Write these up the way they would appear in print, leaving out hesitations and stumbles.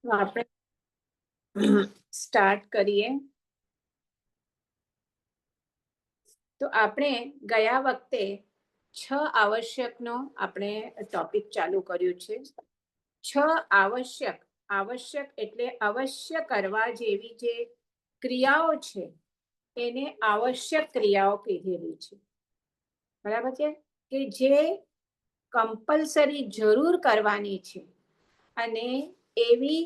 આપણે સ્ટાર્ટ કરીએ. તો આપણે ગયા વખતે 6 આવશ્યકનો આપણે ટોપિક ચાલુ કર્યું છે. 6 આવશ્યક એટલે અવશ્ય કરવા જેવી જે ક્રિયાઓ છે એને આવશ્યક ક્રિયાઓ કીધેલી છે. બરાબર છે, કે જે કમ્પલસરી જરૂર કરવાની છે. અને એવી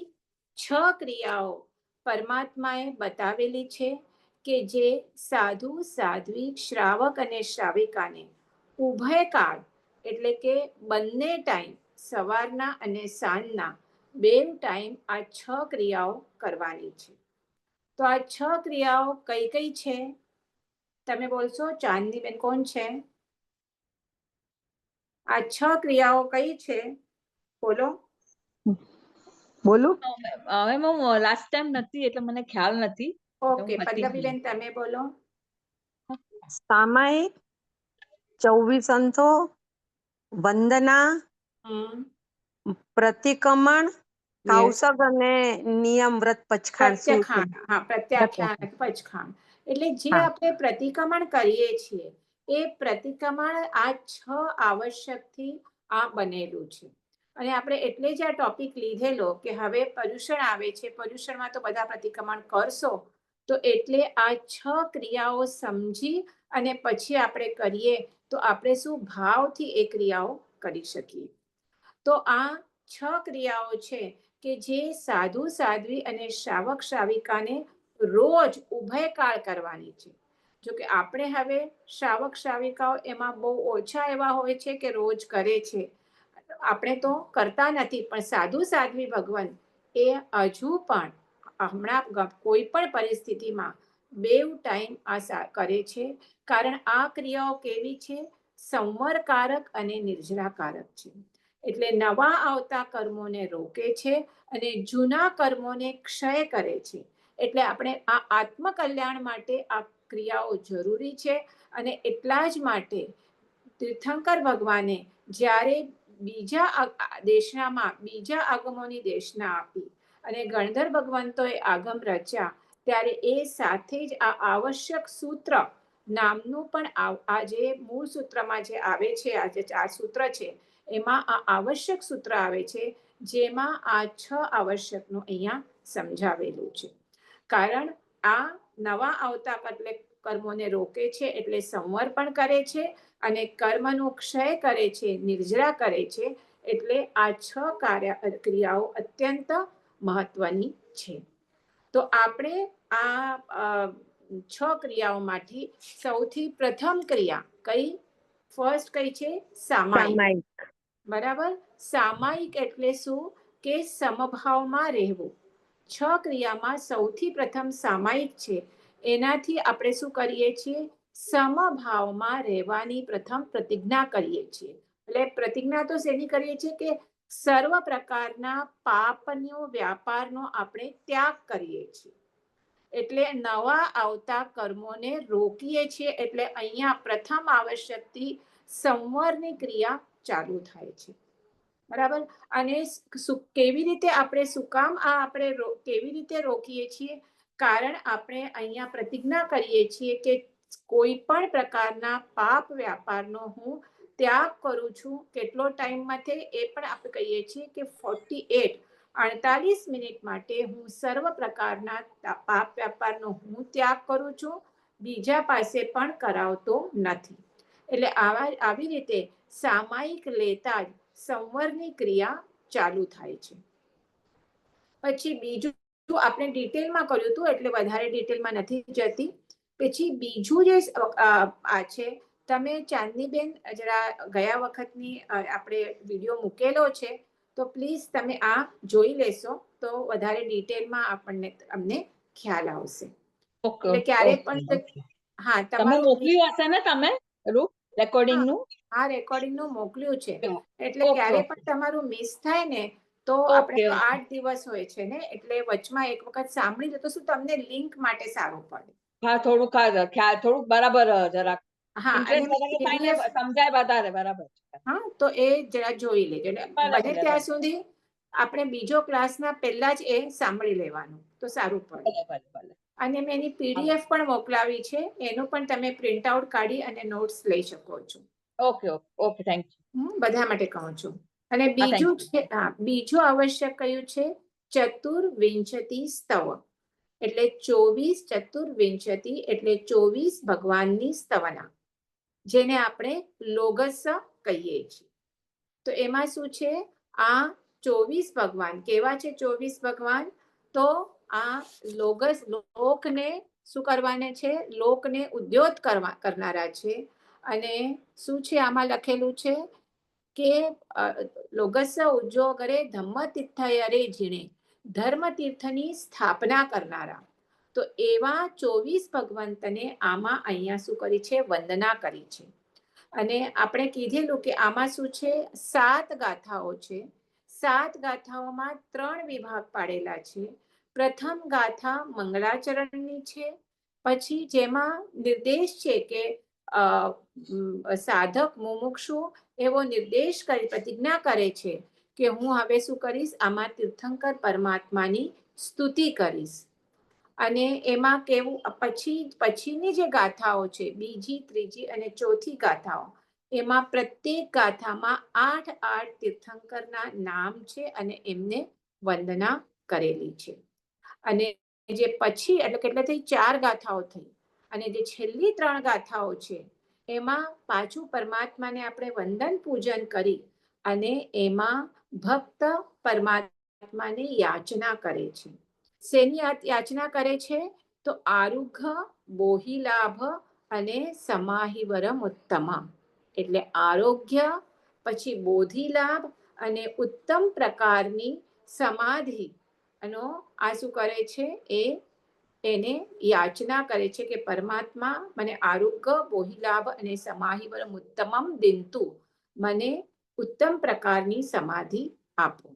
6 ક્રિયાઓ પરમાત્માએ બતાવેલી છે કે જે સાધુ સાધ્વી શ્રાવક અને શ્રાવિકાને ઉભય કાળ એટલે કે બંને ટાઈમ સવારના અને સાંજના 2 ટાઈમ આ 6 ક્રિયાઓ કરવાની છે. તો આ 6 ક્રિયાઓ કઈ કઈ છે તમે બોલશો? ચાંદનીબેન કોણ છે? આ 6 ક્રિયાઓ કઈ છે બોલો. બોલું? હવે હું લાસ્ટ ટાઈમ નથી એટલે મને ખ્યાલ નથી. ઓકે, પલ્લવીબેન તમે બોલો. સામાયિક, 24 અંતો, વંદના, પ્રતિક્રમણ, કૌશક અને નિયમ વ્રત પચખાણ. પ્રત્યાખ્યાન પચખાણ એટલે જે આપણે પ્રતિક્રમણ કરીએ છીએ એ પ્રતિક્રમણ આ 6 આવશ્યકથી આ બનેલું છે. અને આપણે એટલે જ આ ટોપિક લીધેલો કે હવે પર્યુષણ આવે છે, પર્યુષણમાં તો બધા પ્રતિક્રમણ કરશો, તો એટલે આ 6 ક્રિયાઓ સમજી અને પછી આપણે કરીએ તો આપણે શું ભાવથી એ ક્રિયાઓ કરી શકીએ. તો આ 6 ક્રિયાઓ છે કે જે સાધુ સાધ્વી અને શ્રાવક શ્રાવિકાને રોજ ઉભયકાળ કરવાની છે. જો કે આપણે હવે શ્રાવક શ્રાવિકાઓ એમાં બહુ ઓછા એવા હોય છે કે રોજ કરે છે, આપણે તો કરતા નથી, પણ સાધુ સાધ્વી ભગવાન એ હજુ પણ હમણાં કોઈ પણ પરિસ્થિતિમાં 2 ટાઈમ આ કરે છે. કારણ આ ક્રિયાઓ કેવી છે? સંવરકારક અને નિર્જરાકારક છે. એટલે નવા આવતા કર્મોને રોકે છે અને જૂના કર્મોને ક્ષય કરે છે. એટલે આપણે આ આત્મકલ્યાણ માટે આ ક્રિયાઓ જરૂરી છે. અને એટલા જ માટે તીર્થંકર ભગવાને જ્યારે બીજા દેશનામાં બીજા આગમોની દેશના આપી અને ગણધર ભગવંતોએ આગમ રચ્યા, ત્યારે એ સાથે જ આ આવશ્યક સૂત્ર નામનું પણ આ જે મૂળ સૂત્રમાં જે આવે છે, આ જે 4 સૂત્ર છે એમાં આ આવશ્યક સૂત્ર આવે છે, જેમાં આ 6 આવશ્યકનું અહીંયા સમજાવેલું છે. કારણ આ નવા આવતા એટલે કર્મોને રોકે છે, એટલે સંવર પણ કરે છે અને કર્મનો ક્ષય કરે છે, નિર્જરા કરે છે. એટલે આ 6 ક્રિયાઓ અત્યંત મહત્વની છે. તો આપણે આ 6 ક્રિયાઓમાંથી સૌથી પ્રથમ ક્રિયા કઈ? ફર્સ્ટ કઈ છે? સામાયિક. બરાબર. સામાયિક એટલે શું? કે સમભાવમાં રહેવું. 6 ક્રિયામાં સૌથી પ્રથમ સામાયિક છે. એનાથી આપણે શું કરીએ છીએ? સમભાવમાં રહેવાની પ્રથમ પ્રતિજ્ઞા કરીએ છીએ. એટલે પ્રતિજ્ઞા તો શેની કરીએ છીએ? કે સર્વ પ્રકારના પાપનો વ્યાપારનો આપણે ત્યાગ કરીએ છીએ. એટલે નવા આવતા કર્મોને રોકીએ છીએ. એટલે અહીંયા પ્રથમ આવશ્યકથી સંવરની ક્રિયા ચાલુ થાય છે. બરાબર. અને કેવી રીતે આપણે શું કામ આ આપણે કેવી રીતે રોકીએ છીએ? કારણ આપણે અહીંયા પ્રતિજ્ઞા કરીએ છીએ કે કોઈ પણ પ્રકારના પાપ વ્યાપારનો હું ત્યાગ કરું છું. કેટલો ટાઈમમાં એ પણ આપણે કહીએ છીએ કે 48 મિનિટ માટે હું સર્વ પ્રકારના પાપ વ્યાપારનો હું ત્યાગ કરું છું, બીજા પાસે પણ કરાવતો નથી. એટલે આવી રીતે સામાયિક લેતા જ સંવરની ક્રિયા ચાલુ થાય છે. પછી બીજું આપણે ડિટેલમાં કર્યું હતું એટલે વધારે ડિટેલમાં નથી જતી. પછી બીજું જે આ છે, તમે ચાંદનીબેન જરા ગયા વખતની આપણે વિડીયો મૂકેલો છે, તો પ્લીઝ તમે આ જોઈ લેશો તો વધારે ડિટેલમાં અમને ખ્યાલ આવશે. એટલે ક્યારે પણ તમે મોકલ્યું હશે ને? તમે રેકોર્ડિંગનું? હા, રેકોર્ડિંગનું મોકલ્યું છે. એટલે ક્યારે પણ તમારું મિસ થાય ને તો આપણે ઓકે તો ઓકે 8 દિવસ હોય છે ને, એટલે વચમાં એક વખત સાંભળી લો તો શું તમને લિંક માટે સારું પડે. હા થોડુંક ખ્યાલ થોડુંક બરાબર જરાક હા, અને ઇન્ટરેસ્ટ વધારે થાય ને સમજાય વધારે બરાબર છે. હા, તો એ જરા જોઈ લેજો. એટલે ભલે બને ભલે ત્યાં ભલે સુધી આપણે બીજો ક્લાસના પહેલા જ એ સાંભળી લેવાનું તો સારું પડે. ભલે ભલે ભલે અને મેં એની હા, પીડીએફ પણ મોકલાવી છે, એનું પણ તમે પ્રિન્ટ આઉટ કાઢી અને નોટ્સ લઈ શકો છો. Okay okay okay thank you. બધા માટે કહું છું. અને હા થેન્ક બીજું યુ. છે, બીજું આવશ્યક કયું છે, ચતુર્વિંશતિ સ્તવ, એટલે 24 ચતુર્વિંશતિ એટલે 24 ભગવાનની સ્તવના, જેને આપણે લોગસ કહીએ છીએ. તો એમાં શું છે, આ 24 ભગવાન કેવા છે? 24 ભગવાન તો આ લોગસ લોકને શું કરવાને છે? લોકને ઉદ્યોત કરનારા છે. અને શું છે આમાં લખેલું છે કે લોગસ ઉદ્યોગરે ધમ્મ તીર્થયરે જીણે, ધર્મ તીર્થની સ્થાપના કરનારા. તો એવા 24 ભગવંતને આમાં અહીંયા શું કરી છે? વંદના કરી છે. અને આપણે કીધેલું કે આમાં શું છે? 7 ગાથાઓ છે. 7 ગાથાઓમાં 3 વિભાગ પાડેલા છે. પ્રથમ ગાથા મંગળાચરણની છે, પછી જેમાં નિર્દેશ છે કે સાધક મુમુક્ષુ એવો નિર્દેશ કરી પ્રતિજ્ઞા કરે છે કે હું હવે શું કરીશ? આમાં તીર્થંકર પરમાત્માની સ્તુતિ કરીશ. અને એમાં કેવું, પછીની જે ગાથાઓ છે, બીજી, ત્રીજી અને ચોથી ગાથાઓ, એમાં પ્રત્યેક ગાથામાં 8 તીર્થંકરના નામ છે અને એમને વંદના કરેલી છે. અને જે પછી એટલે કેટલે થઈ 4 ગાથાઓ થઈ, અને જે છેલ્લી 3 ગાથાઓ છે એમાં પાછું પરમાત્માને આપણે વંદન પૂજન કરી અને એમાં ભક્ત પરમાત્માને યાચના કરે છે. શેની યાચના કરે છે? તો આરુઘ, બોહિલાભ અને સમાહિવરમ ઉત્તમ, એટલે આરોગ્ય, પછી બોધિલાભ અને ઉત્તમ પ્રકારની સમાધિ. અને આ શું કરે છે? એને યાચના કરે છે કે પરમાત્મા મને આરોગ્ય, બોહિલાભ અને સમાહિવરમ ઉત્તમમ દિંતુ, મને ઉત્તમ પ્રકારની સમાધિ આપો.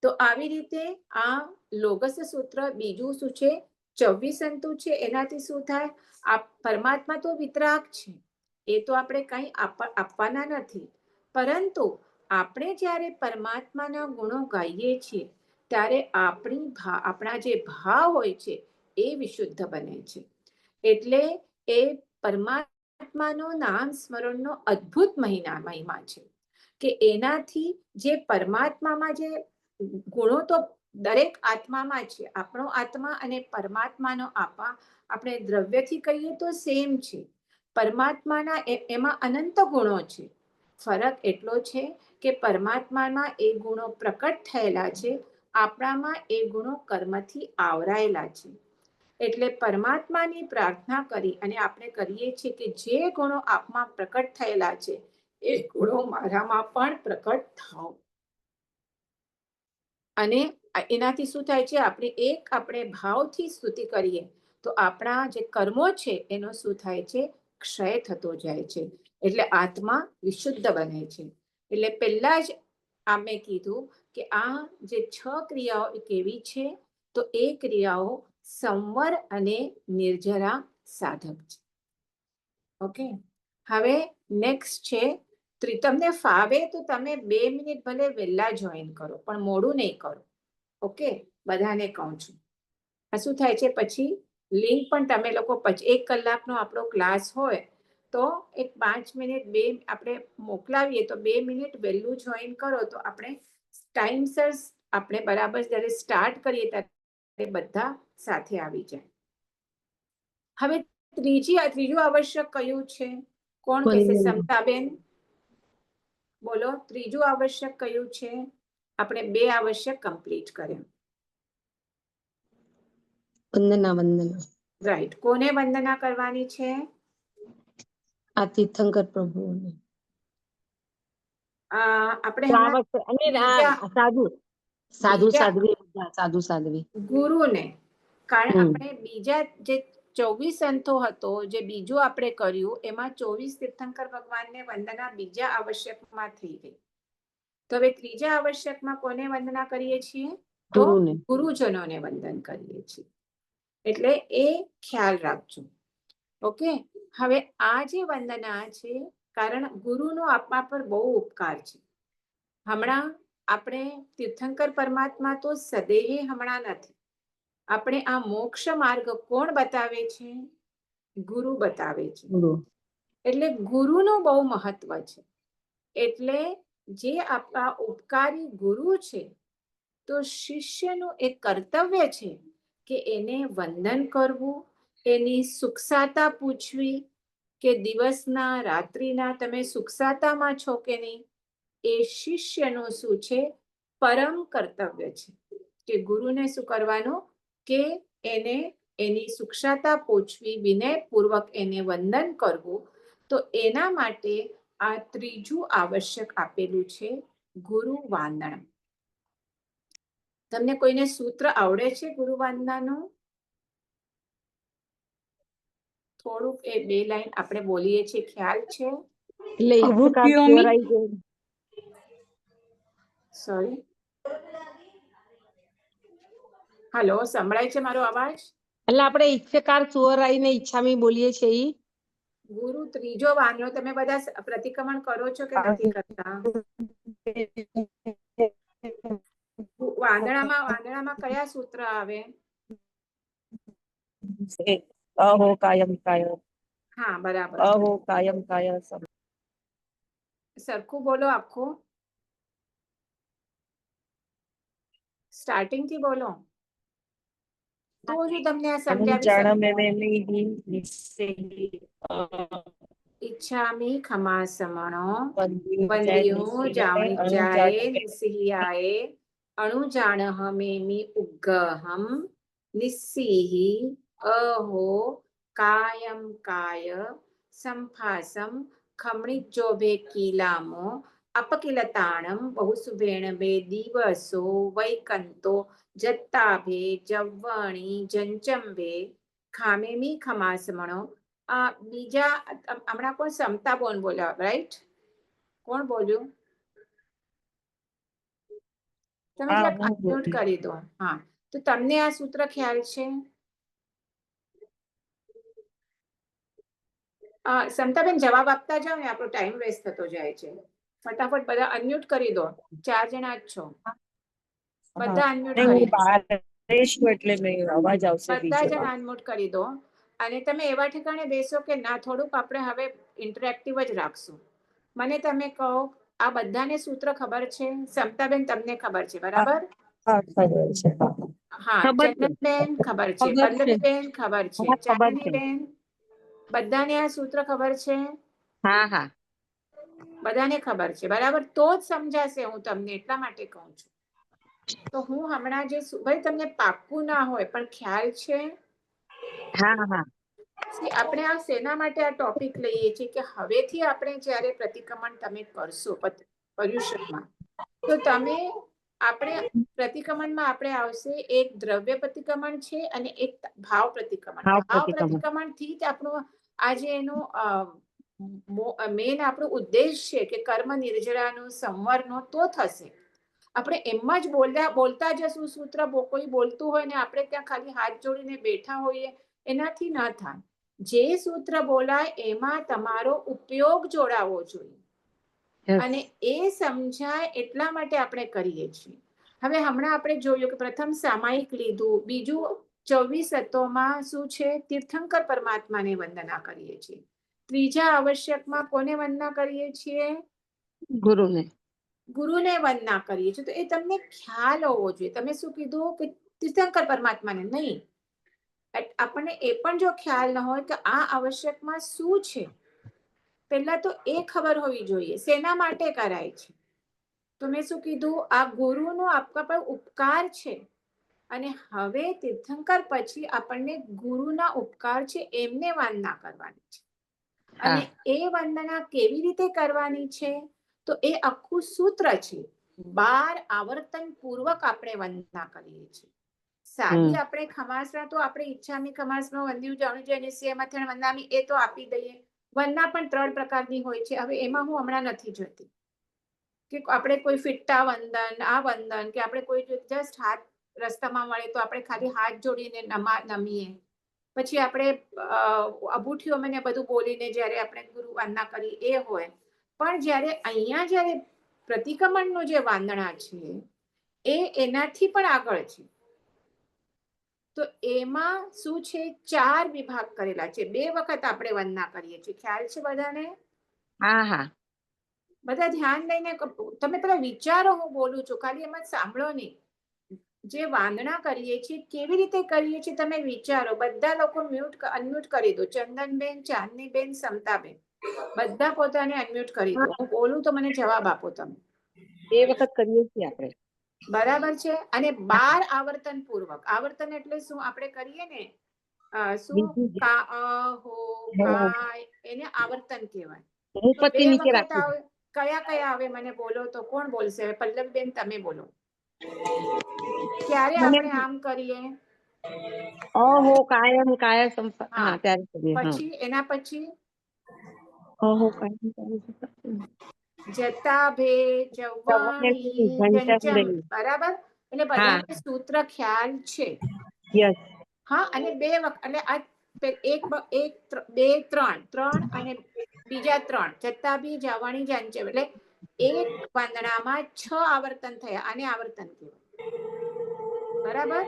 તો આવી રીતે આ લોગસ સૂત્ર બીજું શું છે? 24 સંતુ છે. એનાથી શું થાય? આ પરમાત્મા તો વિતરાગ છે, એ તો આપણે કંઈ આપવાના નથી. પરંતુ આપણે જ્યારે પરમાત્માના ગુણો ગાઈએ છીએ ત્યારે આપણા જે ભાવ હોય છે એ વિશુદ્ધ બને છે. એટલે એ પરમાત્માનો નામ સ્મરણનો અદ્ભુત મહિમા છે કે એનાથી જે પરમાત્મામાં જે ગુણો તો દરેક આત્મામાં છે. આપણો આત્મા અને પરમાત્માનો આત્મા આપણે દ્રવ્યથી કહીએ તો સેમ છે. પરમાત્માના એમાં અનંત ગુણો છે. ફરક એટલો છે કે પરમાત્મામાં એ ગુણો પ્રકટ થયેલા છે, આપણામાં એ ગુણો કર્મથી આવરાયેલા છે. એટલે પરમાત્માની પ્રાર્થના કરી અને આપણે કરીએ છીએ કે જે ગુણો આપમાં પ્રકટ થયેલા છે એ ગુણો મારામાં પણ પ્રકટ થાવ. અને એનાથી શું થાય છે? આપણે ભાવથી સ્તુતિ કરીએ તો આપણા જે કર્મો છે એનો શું થાય છે? ક્ષય થતો જાય છે. એટલે આત્મા વિશુદ્ધ બને છે. એટલે પહેલા જ મેં કીધું કે આ જે 6 ક્રિયાઓ કેવી છે? તો એ ક્રિયાઓ સંવર અને નિર્જરા સાધક છે. ઓકે, હવે નેક્સ્ટ છે, તમને ફાવે તો તમે 2 મિનિટ ભલે વહેલા જોઈન કરો, પણ મોડું નહીં કરો. ઓકે, બધાને કહું છું. આ શું થાય છે? પછી લિંક પણ તમે લોકો 1 કલાકનો આપણો ક્લાસ હોય તો એક 5 મિનિટ આપણે મોકલાવીએ તો 2 મિનિટ વહેલું જોઈન કરો તો આપણે ટાઈમસર આપણે બરાબર જ્યારે સ્ટાર્ટ કરીએ ત્યારે બધા સાથે આવી જાય. હવે ત્રીજું આવશ્યક કયું છે? કોણ કહેશે? સમતાબેન બોલો. ત્રીજું આવશ્યક કયું છે? આપણે 2 આવશ્યક કમ્પ્લીટ કર્યા. વંદના. રાઈટ. કોને વંદના કરવાની છે? આ તીર્થંકર પ્રભુઓને. આપણે સાધુ ગુરુને, કારણ આપણે બીજા જે 24 સંતો હતો, જે બીજું આપણે કર્યું એમાં 24 તીર્થંકર ભગવાનને વંદના બીજા આવશ્યકમાં થઈ ગઈ. તો હવે ત્રીજા આવશ્યકમાં કોને વંદના કરીએ છીએ? તો ગુરુને. ગુરુજનોને વંદન કરીએ છીએ. એટલે એ ખ્યાલ રાખજો. ઓકે, હવે આ જે વંદના છે, કારણ ગુરુનો આપણા પર બહુ ઉપકાર છે. હમણાં આપણે તીર્થંકર પરમાત્મા તો સદૈવે હમણાં નથી. આપણે આ મોક્ષ માર્ગ કોણ બતાવે છે? ગુરુ બતાવે છે. એટલે ગુરુનું બહુ મહત્વ છે. એટલે જે આપણા ઉપકારી ગુરુ છે, તો શિષ્યનું એક કર્તવ્ય છે કે એને વંદન કરવું, એની સુખસાતા પૂછવી કે દિવસના રાત્રિના તમે સુખસાતામાં છો કે નહીં, એ શિષ્યનું શું છે? પરમ કર્તવ્ય છે કે ગુરુને શું કરવાનું? કે એને એની સુખસાતા પૂછવી, વિનયપૂર્વક એને વંદન કરવું. તો એના માટે આ ત્રીજું આવશ્યક આપેલું છે, ગુરુ વાંદન. તમને કોઈને સૂત્ર આવડે છે ગુરુ વાંદનાનું? થોડુંક એ 2 લાઈન આપણે બોલીએ છીએ, ખ્યાલ છે? સોરી, હલો, સંભળાય છે મારો અવાજ? એટલે આપણે ઈચ્છાકાર સુવરાઈને ઈચ્છામી બોલીએ છીએ ઈ. ગુરુ ત્રીજો વાંદનો. તમે બધા પ્રતિક્રમણ કરો છો કે નથી કરતા? વાંદણામાં કયા સૂત્ર આવે? અહો કાયમ કાય. હા, બરાબર. અહો કાયમ કાય. સરખું બોલો, આખું સ્ટાર્ટિંગ થી બોલો, તો જ હું તમને આ સમજાવી શકું. ઈચ્છામી ખમાસમણો વંદ્યું જાવણિજાએ નિસિહિયાએ અણુજાણહમેમી ઉગ્ગહમ નિસ્સીહિ અહો કાયમ કાય સંફાસમ ખમણિજ્જોભે કીલામો અપકિલતાણમ બહુસુભેણ બે દિવસો વૈકંતો જત્તાભે જવ્વણી જંચંભે ખામેમી ખમાસમણો. બીજા હમણાં કોણ સમતા બોન બોલ્યા? રાઈટ, કોણ બોલ્યું? તમે જરાક અનમ્યુટ કરી દો. હા, તો તમને આ સૂત્ર ખ્યાલ છે? સમતાબેન જવાબ આપતા જાઓ ને, આપણો ટાઈમ વેસ્ટ થતો જાય છે. ફટાફટ બધા અનમ્યુટ કરી દો. 4 જણા જ છો, બધા અનમ્યુટ કરી દો. એટલે અવાજ આવશે. બધા જણા અનમ્યુટ કરી દો. અને તમે એવા ઠેકાણે બેસો કે ના, થોડુંક આપણે હવે ઇન્ટરેક્ટિવ જ રાખશું. મને તમે કહો, આ બધાને સૂત્ર ખબર છે? સમતાબેન તમને ખબર છે, બરાબર? હા, ચંદનબેન ખબર છે, પલ્લવીબેન ખબર છે, ચાંદનીબેન, બધાને આ સૂત્ર ખબર છે? હા હા, બધાને ખબર છે, બરાબર? તો જ સમજાશે. હું તમને એટલા માટે કહું છું. તો હું હમણાં જે ભાઈ તમને પાક્કું ના હોય પણ ખ્યાલ છે. હા હા, આપણે આ શેના માટે આ ટોપિક લઈએ છીએ કે હવેથી આપણે જ્યારે પ્રતિક્રમણ તમે કરશો પર્યુષણમાં, તો તમે આપણે પ્રતિક્રમણમાં આપણે આવશે એક દ્રવ્ય પ્રતિક્રમણ છે અને એક ભાવ પ્રતિક્રમણ. ભાવ પ્રતિક્રમણ થી જ આપણું આજે એનું મેન આપણું ઉદ્દેશ છે કે કર્મ નિર્જરાનું સંવરનો તો થશે. આપણે એમ જ બોલતા જશું સૂત્ર, કોઈ બોલતું હોય ને આપણે ત્યાં ખાલી હાથ જોડીને બેઠા હોઈએ, એનાથી ના થાય. જે સૂત્ર બોલાય એમાં તમારો ઉપયોગ જોડાવો જોઈએ. અને એ સમજાય એટલા માટે આપણે કરીએ છીએ. હવે હમણાં આપણે જોયું કે પ્રથમ સામાયિક લીધું, બીજું 24 તત્વોમાં શું છે? તીર્થંકર પરમાત્માને વંદના કરીએ છીએ. ત્રીજા આવશ્યકમાં કોને વંદના કરીએ છીએ? ગુરુને. ગુરુને વંદના કરીએ છીએ. તો એ તમને ખ્યાલ હોવો જોઈએ. તમે શું કીધું કે તીર્થંકર પરમાત્માને નહીં? આપણને એ પણ જો ખ્યાલ ન હોય કે આ આવશ્યકમાં શું છે, પહેલા તો એ ખબર હોવી જોઈએ શેના માટે કરાય છે. તો મેં શું કીધું? આ ગુરુનો આપણા પર ઉપકાર છે. અને હવે તીર્થંકર પછી આપણને ગુરુના ઉપકાર છે એમને વંદના કરવાની છે. અને એ વંદના કેવી રીતે કરવાની છે? તો એ આખું સૂત્ર છે. 12 આવર્તન પૂર્વક આપણે વંદના કરીએ છીએ. સાદી આપણે ખમાસના તો આપણે ઈચ્છામી ખમાસનો વંદ્યું જાણું નિશ્ચયમાં વંદામી એ તો આપી દઈએ. વંદના પણ 3 પ્રકારની હોય છે. હવે એમાં હું હમણાં નથી જતી. કે આપણે કોઈ ફિટ્ટા વંદન, આ વંદન, કે આપણે કોઈ જસ્ટ હાથ રસ્તામાં મળે તો આપણે ખાલી હાથ જોડીને નમીએ. પછી આપણે અબૂઠીઓ મને બધું બોલીને જ્યારે આપણે ગુરુ વંદના કરી એ હોય. પણ જ્યારે અહીંયા જ્યારે પ્રતિક્રમણનું જે વાંદણા છે એ એનાથી પણ આગળ છે. તો એમાં શું છે, 4 વિભાગ કરેલા છે. 2 વખત આપણે વંદના કરીએ છીએ. ખ્યાલ છે બધાને? હા હા. બધા ધ્યાન દઈને તમે પેલા વિચારો, હું બોલું છું, ખાલી એમાં સાંભળો નહીં. જે વાંદના કરીએ છીએ કેવી રીતે કરીએ છીએ તમે વિચારો. બધા લોકો અનમ્યુટ કરી દો. ચંદનબેન, ચાંદનીબેન, સમતાબેન, બધા પોતાને અનમ્યુટ કરી દો. હું બોલું તો મને જવાબ આપો તમે. 2 વખત કરીએ છીએ આપણે. બરાબર છે. અને 12 આવર્તન પૂર્વક. આવર્તન એટલે શું? આપણે કરીએ ને શું એને આવર્તન કહેવાય. મુપત્તિ 2 નીચે વખત રાખી. આવે. કયા કયા આવે મને બોલો તો. કોણ બોલશે? પલ્લવબેન તમે બોલો. ક્યારે આપણે આમ કરીએ? અહો કાયમ કાય સંપા. હા, હા, ત્યારે કરીએ. પછી એના પછી અહો કાયમ જતા ભે જવાણી જંચમ. બરાબર. એટલે બધાને સૂત્ર ખ્યાલ છે. યસ. હા, અને 2 વખત એટલે આ 1 2 3 અને બીજા 3 જતા ભી જવાણી જંચમ. એટલે એક વંદનામાં 6 આવર્તન થયા. આને આવર્તન કહેવાય. બરાબર.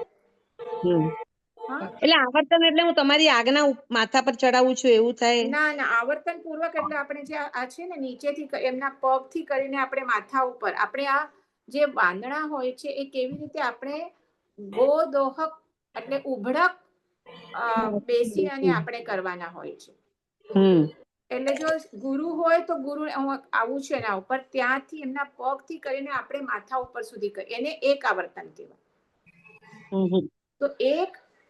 એટલે આવર્તન એટલે હું તમારી આજ્ઞા માથા પર ચડાવું છું એવું થાય? ના ના, આવર્તન પૂર્વક એટલે આપણે જે આ છે ને નીચેથી એમના પગથી કરીને આપણે માથા ઉપર આપણે આ જે વાંદણા હોય છે એ કેવી રીતે આપણે ગોદોહક એટલે ઉભડક બેસી અને આપણે કરવાના હોય છે. એટલે જો ગુરુ હોય તો ગુરુ આવું છે એના ઉપર, ત્યાંથી એમના પગથી કરીને આપણે માથા ઉપર સુધી કરીએ. એને એક આવર્તન કહેવાય. તો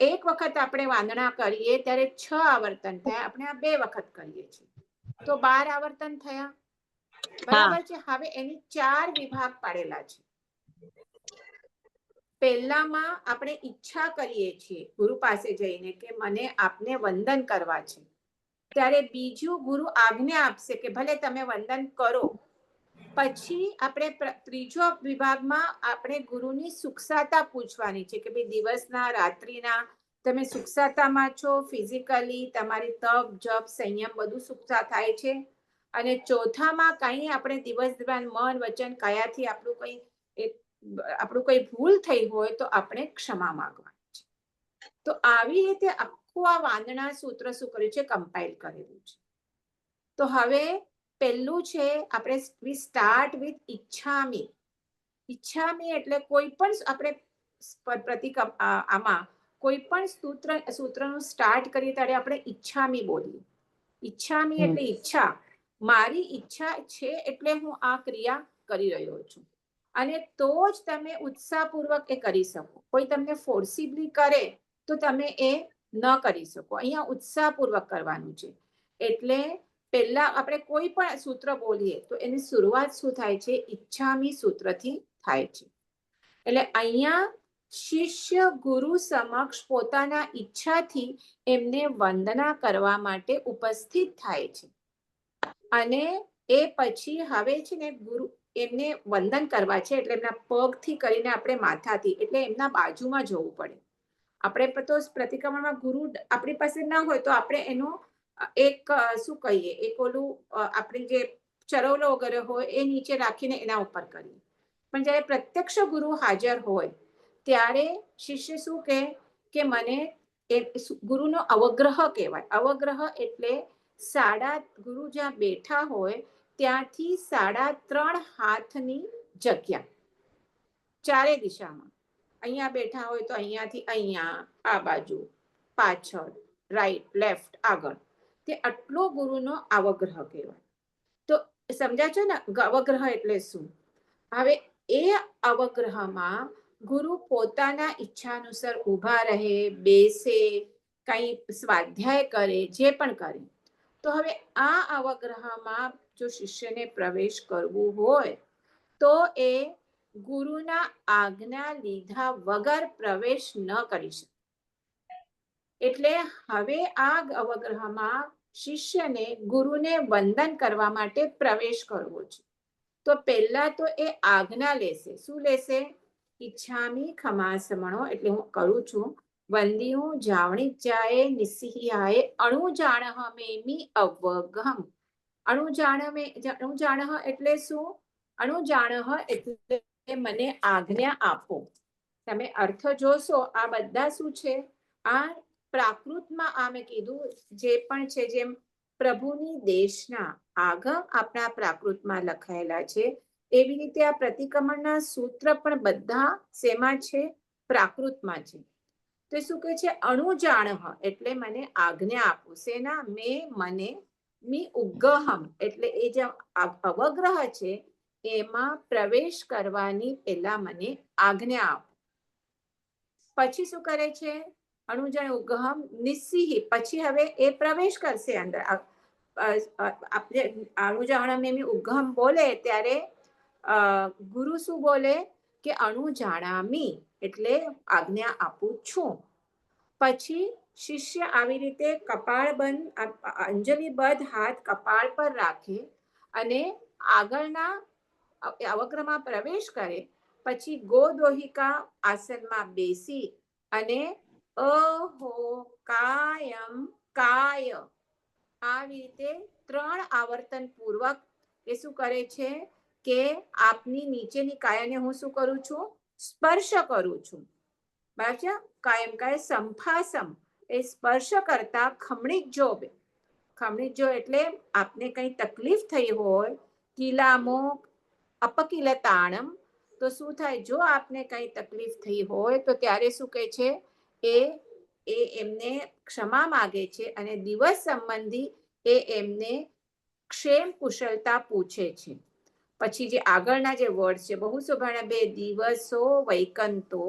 એક વખત આપણે વાંદણા કરીએ ત્યારે 6 આવર્તન થયા. આપણે આ 2 વખત કરીએ છીએ તો 12 આવર્તન થયા. બરાબર છે. હવે એની 4 વિભાગ પાડેલા છે. પહેલામાં આપણે ઈચ્છા કરીએ છીએ ગુરુ પાસે જઈને કે મને આપને વંદન કરવા છે. ત્યારે બીજું ગુરુ આજ્ઞા આપશે કે ભલે તમે વંદન કરો. પછી આપણે ત્રીજો વિભાગમાં આપણે ગુરુની સુખસાતા પૂછવાની છે કે ભાઈ દિવસના રાત્રિના તમે સુખસાતામાં છો, ફિઝિકલી તમારી તપ જપ સંયમ બધું સુખસા થાય છે. અને ચોથામાં કઈ આપણે દિવસ દરમિયાન મન વચન કાયાથી આપણું કઈ ભૂલ થઈ હોય તો આપણે ક્ષમા માંગવાની છે. તો આવી રીતે આખું આ વાંદના સૂત્ર શું કર્યું છે, કમ્પાઇલ કરેલું છે. તો હવે પહેલું છે આપણે વી સ્ટાર્ટ વિથ ઈચ્છામી. ઈચ્છામી એટલે કોઈ પણ આપણે આમાં કોઈ પણ સૂત્રનું સ્ટાર્ટ કરીએ ત્યારે આપણે ઈચ્છામી બોલીએ. ઈચ્છામી એટલે ઈચ્છા. મારી ઈચ્છા છે એટલે હું આ ક્રિયા કરી રહ્યો છું. અને તો જ તમે ઉત્સાહપૂર્વક એ કરી શકો. કોઈ તમને ફોર્સિબલી કરે તો તમે એ ન કરી શકો. અહીંયા ઉત્સાહપૂર્વક કરવાનું છે. એટલે પહેલા આપણે કોઈ પણ સૂત્ર બોલીએ તો એની શરૂઆત શું થાય છે, ઈચ્છામી સૂત્રથી થાય છે. એટલે અહીંયા શિષ્ય ગુરુ સમક્ષ પોતાના ઈચ્છાથી એમને વંદના કરવા માટે ઉપસ્થિત થાય છે. અને એ પછી હવે છે ને ગુરુ એમને વંદન કરવા છે એટલે એમના પગથી કરીને આપણે માથાથી એટલે એમના બાજુમાં જવું પડે. આપણે તો પ્રતિક્રમણમાં ગુરુ આપણી પાસે ના હોય તો આપણે એનો એક શું કહીએ, એક ઓલું આપણે જે ચરવલો વગેરે હોય એ નીચે રાખીને એના ઉપર કરીએ. પણ જ્યારે પ્રત્યક્ષ ગુરુ હાજર હોય ત્યારે શિષ્ય શું કે મને ગુરુનો અવગ્રહ કહેવાય. અવગ્રહ એટલે ગુરુ જ્યાં બેઠા હોય ત્યાંથી 3.5 હાથની જગ્યા ચારે દિશામાં. અહીંયા બેઠા હોય તો અહીંયાથી અહીંયા, આ બાજુ, પાછળ, રાઈટ, લેફ્ટ, આગળ, તે આટલો ગુરુનો અવગ્રહ કહેવાય. તો સમજાય ને અવગ્રહ એટલે શું? હવે એ અવગ્રહમાં ગુરુ પોતાના ઈચ્છાનુસાર ઊભા રહે, બેસે, કઈ સ્વાધ્યાય કરે, જે પણ કરે. તો હવે આ અવગ્રહમાં જો શિષ્યને પ્રવેશ કરવું હોય તો એ ગુરુના આજ્ઞા લીધા વગર પ્રવેશ ન કરી શકે. એટલે હવે આ અવગ્રહમાં શિષ્યને ગુરુને વંદન કરવા માટે પ્રવેશ કરવો છે. તો તો પહેલા તો એ આજ્ઞા લેશે. શું લેશે? ઈચ્છામી ખમાસમણો, એટલે હું કરું છું. વંદિયું જાવણી જાય નિસિહિયાએ અણુજાણહ મેમી અવગમ. અણુજાણહ એટલે શું? અણુજાણહ એટલે મને આજ્ઞા આપો. તમે અર્થ જોશો, આ બધા શું છે? આ પ્રાકૃતમાં આ મેં કીધું જે પણ છે, જેમ પ્રભુની દેશના આગમ આપણા પ્રાકૃતમાં લખાયેલા છે, એવી રીતે આ પ્રતિક્રમણના સૂત્ર પણ બધા શેમાં છે? પ્રાકૃતમાં છે. તો શું કહે છે? અણુજાણહ એટલે મને આજ્ઞા આપો. શેના? મને મી ઉગ્ગહમ એટલે એ જે અવગ્રહ છે એમાં પ્રવેશ કરવાની પહેલા મને આજ્ઞા આપો. પછી શું કરે છે? અણુજણ ઉગ્ગહમ નિસિહ, પછી હવે એ પ્રવેશ કરશે અંદર. આપણે અણુજાણમ એમ ઉગ્ગહમ બોલે ત્યારે ગુરુ શું બોલે? કે અણુજાણામી એટલે આજ્ઞા આપું છું. પછી શિષ્ય આવી રીતે કપાળ બંધ, અંજલિબદ્ધ હાથ કપાળ પર રાખે અને આગળના અવગ્રહમાં પ્રવેશ કરે. પછી ગોદોહિકા આસનમાં બેસી અને અહો કાયમ કાય આવી રીતે 3 આવર્તન પૂર્વક એ શું કરે છે? કે આપની નીચેની કાયાને હું શું કરું છું? સ્પર્શ કરું છું. બરાબર છે? કાયમ કાય સંફાસમ એ સ્પર્શ કરતા ખમણીક જોબ. ખમણીક જો એટલે આપને કઈ તકલીફ થઈ હોય, કિલામો અપકિલતાણમ, તો શું થાય? જો આપને કઈ તકલીફ થઈ હોય તો ત્યારે શું કહે છે? એ એમને ક્ષમા માગે છે અને દિવસ સંબંધી એ એમને ક્ષેમ કુશળતા પૂછે છે. પછી જે આગળના જે વર્ડ છે, બહુ શોભાના 2 દિવસો વૈકંતો,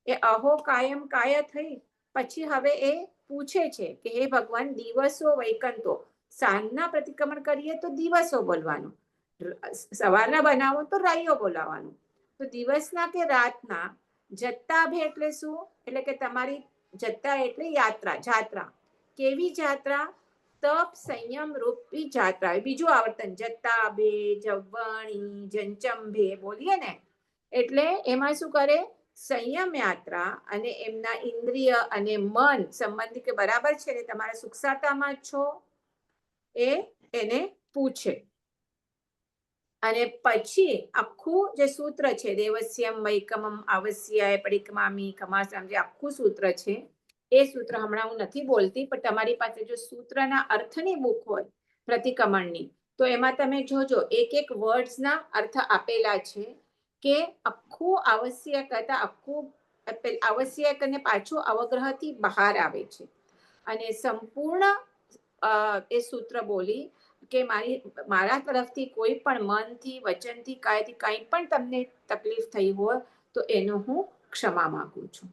એ અહો કાયમ કાય થઈ. પછી હવે એ પૂછે છે કે હે ભગવાન, દિવસો વૈકંતો, સાંજના પ્રતિક્રમણ કરીએ તો દિવસો બોલવાનું, સવારના બનાવો તો રાઈઓ બોલાવાનું. તો દિવસના કે રાતના જત્તાભે એટલે શું? એટલે કે તમારી જત્તા એટલે યાત્રા, જાત્રા. કેવી જાત્રા? તપ સંયમ રૂપી જાત્રા. બીજું આવર્તન જત્તાભે, જવણી, જંચંભે બોલીએ ને, એટલે એમાં શું કરે? સંયમ યાત્રા અને એમના ઇન્દ્રિય અને મન સંબંધી કે બરાબર છે ને, તમારા સુખસાતામાં છો એ એને પૂછે. અને પછી આખું જે સૂત્ર છે, દેવસ્યમ વૈકમમ આવસ્યાય પરિક્રમામી ખમાસમ, જે આખું સૂત્ર છે એ સૂત્ર હમણાં હું નથી બોલતી, પણ તમારી પાસે જો સૂત્રના અર્થની બુક હોય પ્રતિક્રમણની, તો એમાં તમે જોજો એક એક વર્ડ્સના અર્થ આપેલા છે. કે આખું આવશ્યક હતા, આખું આવશ્યક અને પાછું અવગ્રહથી બહાર આવે છે. અને સંપૂર્ણ એ સૂત્ર બોલી કે મારા તરફથી કોઈ પણ મનથી, વચનથી, કાયથી કંઈ પણ તમને તકલીફ થઈ હોય તો એનો હું ક્ષમા માંગુ છું.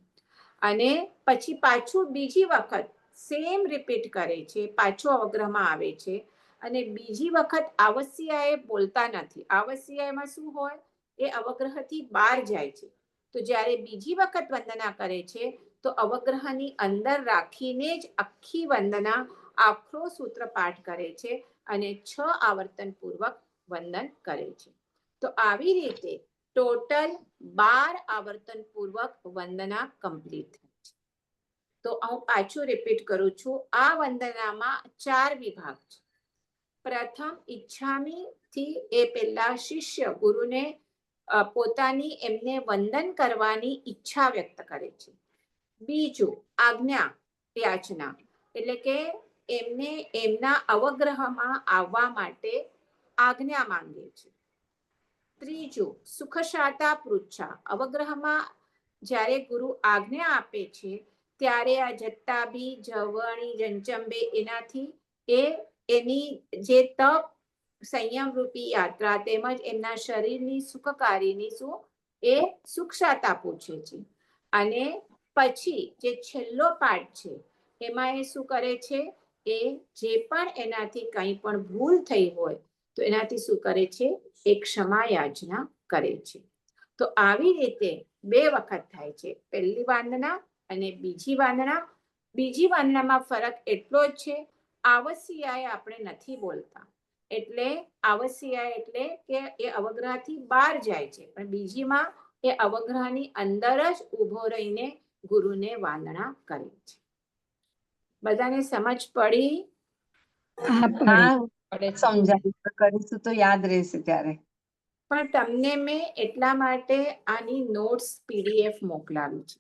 અને પછી પાછું બીજી વખત સેમ રિપીટ કરે છે, પાછો અવગ્રહમાં આવે છે. અને બીજી વખત આવશ્યએ બોલતા નથી. આવશ્યમાં શું હોય? એ અવગ્રહથી બહાર જાય છે. તો જ્યારે બીજી વખત વંદના કરે છે તો અવગ્રહની અંદર રાખીને જ આખી વંદના, આખો સૂત્ર પાઠ કરે છે અને 6 આવર્તન પૂર્વક વંદન કરે છે. તો આવી રીતે ટોટલ 12 આવર્તન પૂર્વક વંદના કમ્પ્લીટ થાય છે. તો હું પાછું રિપીટ કરું છું. આ વંદનામાં 4 વિભાગ છે. પ્રથમ ઈચ્છામી થી એ પહેલા શિષ્ય ગુરુને પોતાની એમને વંદન કરવાની ઈચ્છા વ્યક્ત કરે છે. બીજું આજ્ઞા યાચના, એટલે કે એમને એમના અવગ્રહમાં આવવા માટે આજ્ઞા માંગે છે. ત્રીજું સુખશાતા પૃચ્છા, અવગ્રહમાં જ્યારે ગુરુ આજ્ઞા આપે છે ત્યારે આ જત્તાભી, જવણી, જંચંબે એનાથી એની જે તપ સંયમ રૂપી યાત્રા તેમજ એમના શરીરની સુખકારીની શું એ સુખશાતા પૂછે છે. અને પછી જે છેલ્લો પાઠ છે એમાં એ શું કરે છે? એ જે પણ એનાથી કંઈ પણ ભૂલ થઈ હોય તો એનાથી શું કરે છે? એ ક્ષમા યાચના કરે છે. તો આવી રીતે 2 વખત થાય છે, પહેલી વંદના અને બીજી વંદના. બીજી વંદનામાં ફરક એટલો જ છે, આવશ્યએ આપણે નથી બોલતા. એટલે આવસ્યા એટલે કે એ અવગ્રહથી બહાર જાય છે, પણ બીજીમાં એ અવગ્રહની અંદર જ ઊભો રહીને ગુરુને વંદના કરે છે. બધાને સમજ પડી? હા સમજાય, કરીશું તો યાદ રહેશે ત્યારે. પણ તમને મેં એટલા માટે આની નોટ્સ PDF મોકલાવી છે,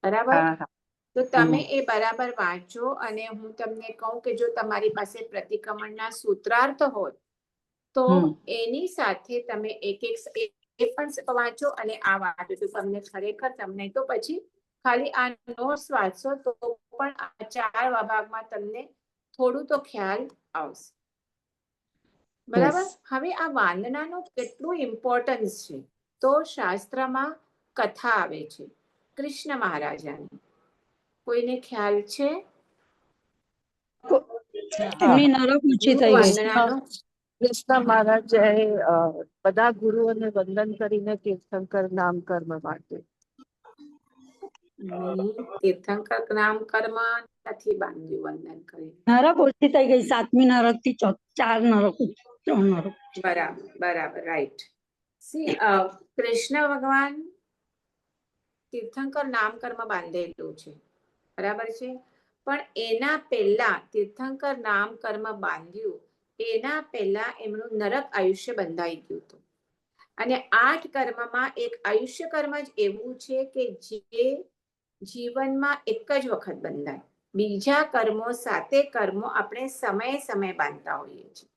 બરાબર? હા હા તો તમે એ બરાબર વાંચો, અને હું તમને કહું કે જો તમારી પાસે પ્રતિક્રમણના સૂત્રાર્થ હોય તો એની સાથે તમે એક એ પણ વાંચો અને આ વાંચો, તો તમને ખરેખર તમને તો પછી ખાલી આ નોટ્સ વાંચશો તો પણ આ 4 વિભાગમાં તમને થોડું તો ખ્યાલ આવશે, બરાબર? હવે આ વંદનાનું કેટલું ઇમ્પોર્ટન્સ છે, તો શાસ્ત્રમાં કથા આવે છે કૃષ્ણ મહારાજાની. કોઈને ખ્યાલ છે? એમની નરક ઊંચી થઈ ગઈ. વંદનાનો કૃષ્ણ મહારાજે બધા ગુરુઓને વંદન કરીને તીર્થંકર નામ કર્મ માટે. તીર્થંકર નામ કર્મ નથી બાંધ્યું વંદન કરી. નરક ઓછી થઈ ગઈ, 7મી નરક થી 4 નરક, 3 નરક. બરાબર, બરાબર, રાઈટ. સી કૃષ્ણ ભગવાન તીર્થંકર નામ કર્મ બાંધેલું છે, બરાબર છે, પણ એના પહેલા તીર્થંકર નામ કર્મ બાંધ્યું એના પહેલા એમનું નરક આયુષ્ય બંધાઈ ગયું હતું. અને 8 કર્મમાં એક આયુષ્ય કર્મ જ એવું છે કે જે જીવનમાં એક જ વખત બંધાય. બીજા કર્મો 7 કર્મો આપણે સમયે સમયે બાંધતા હોઈએ છીએ,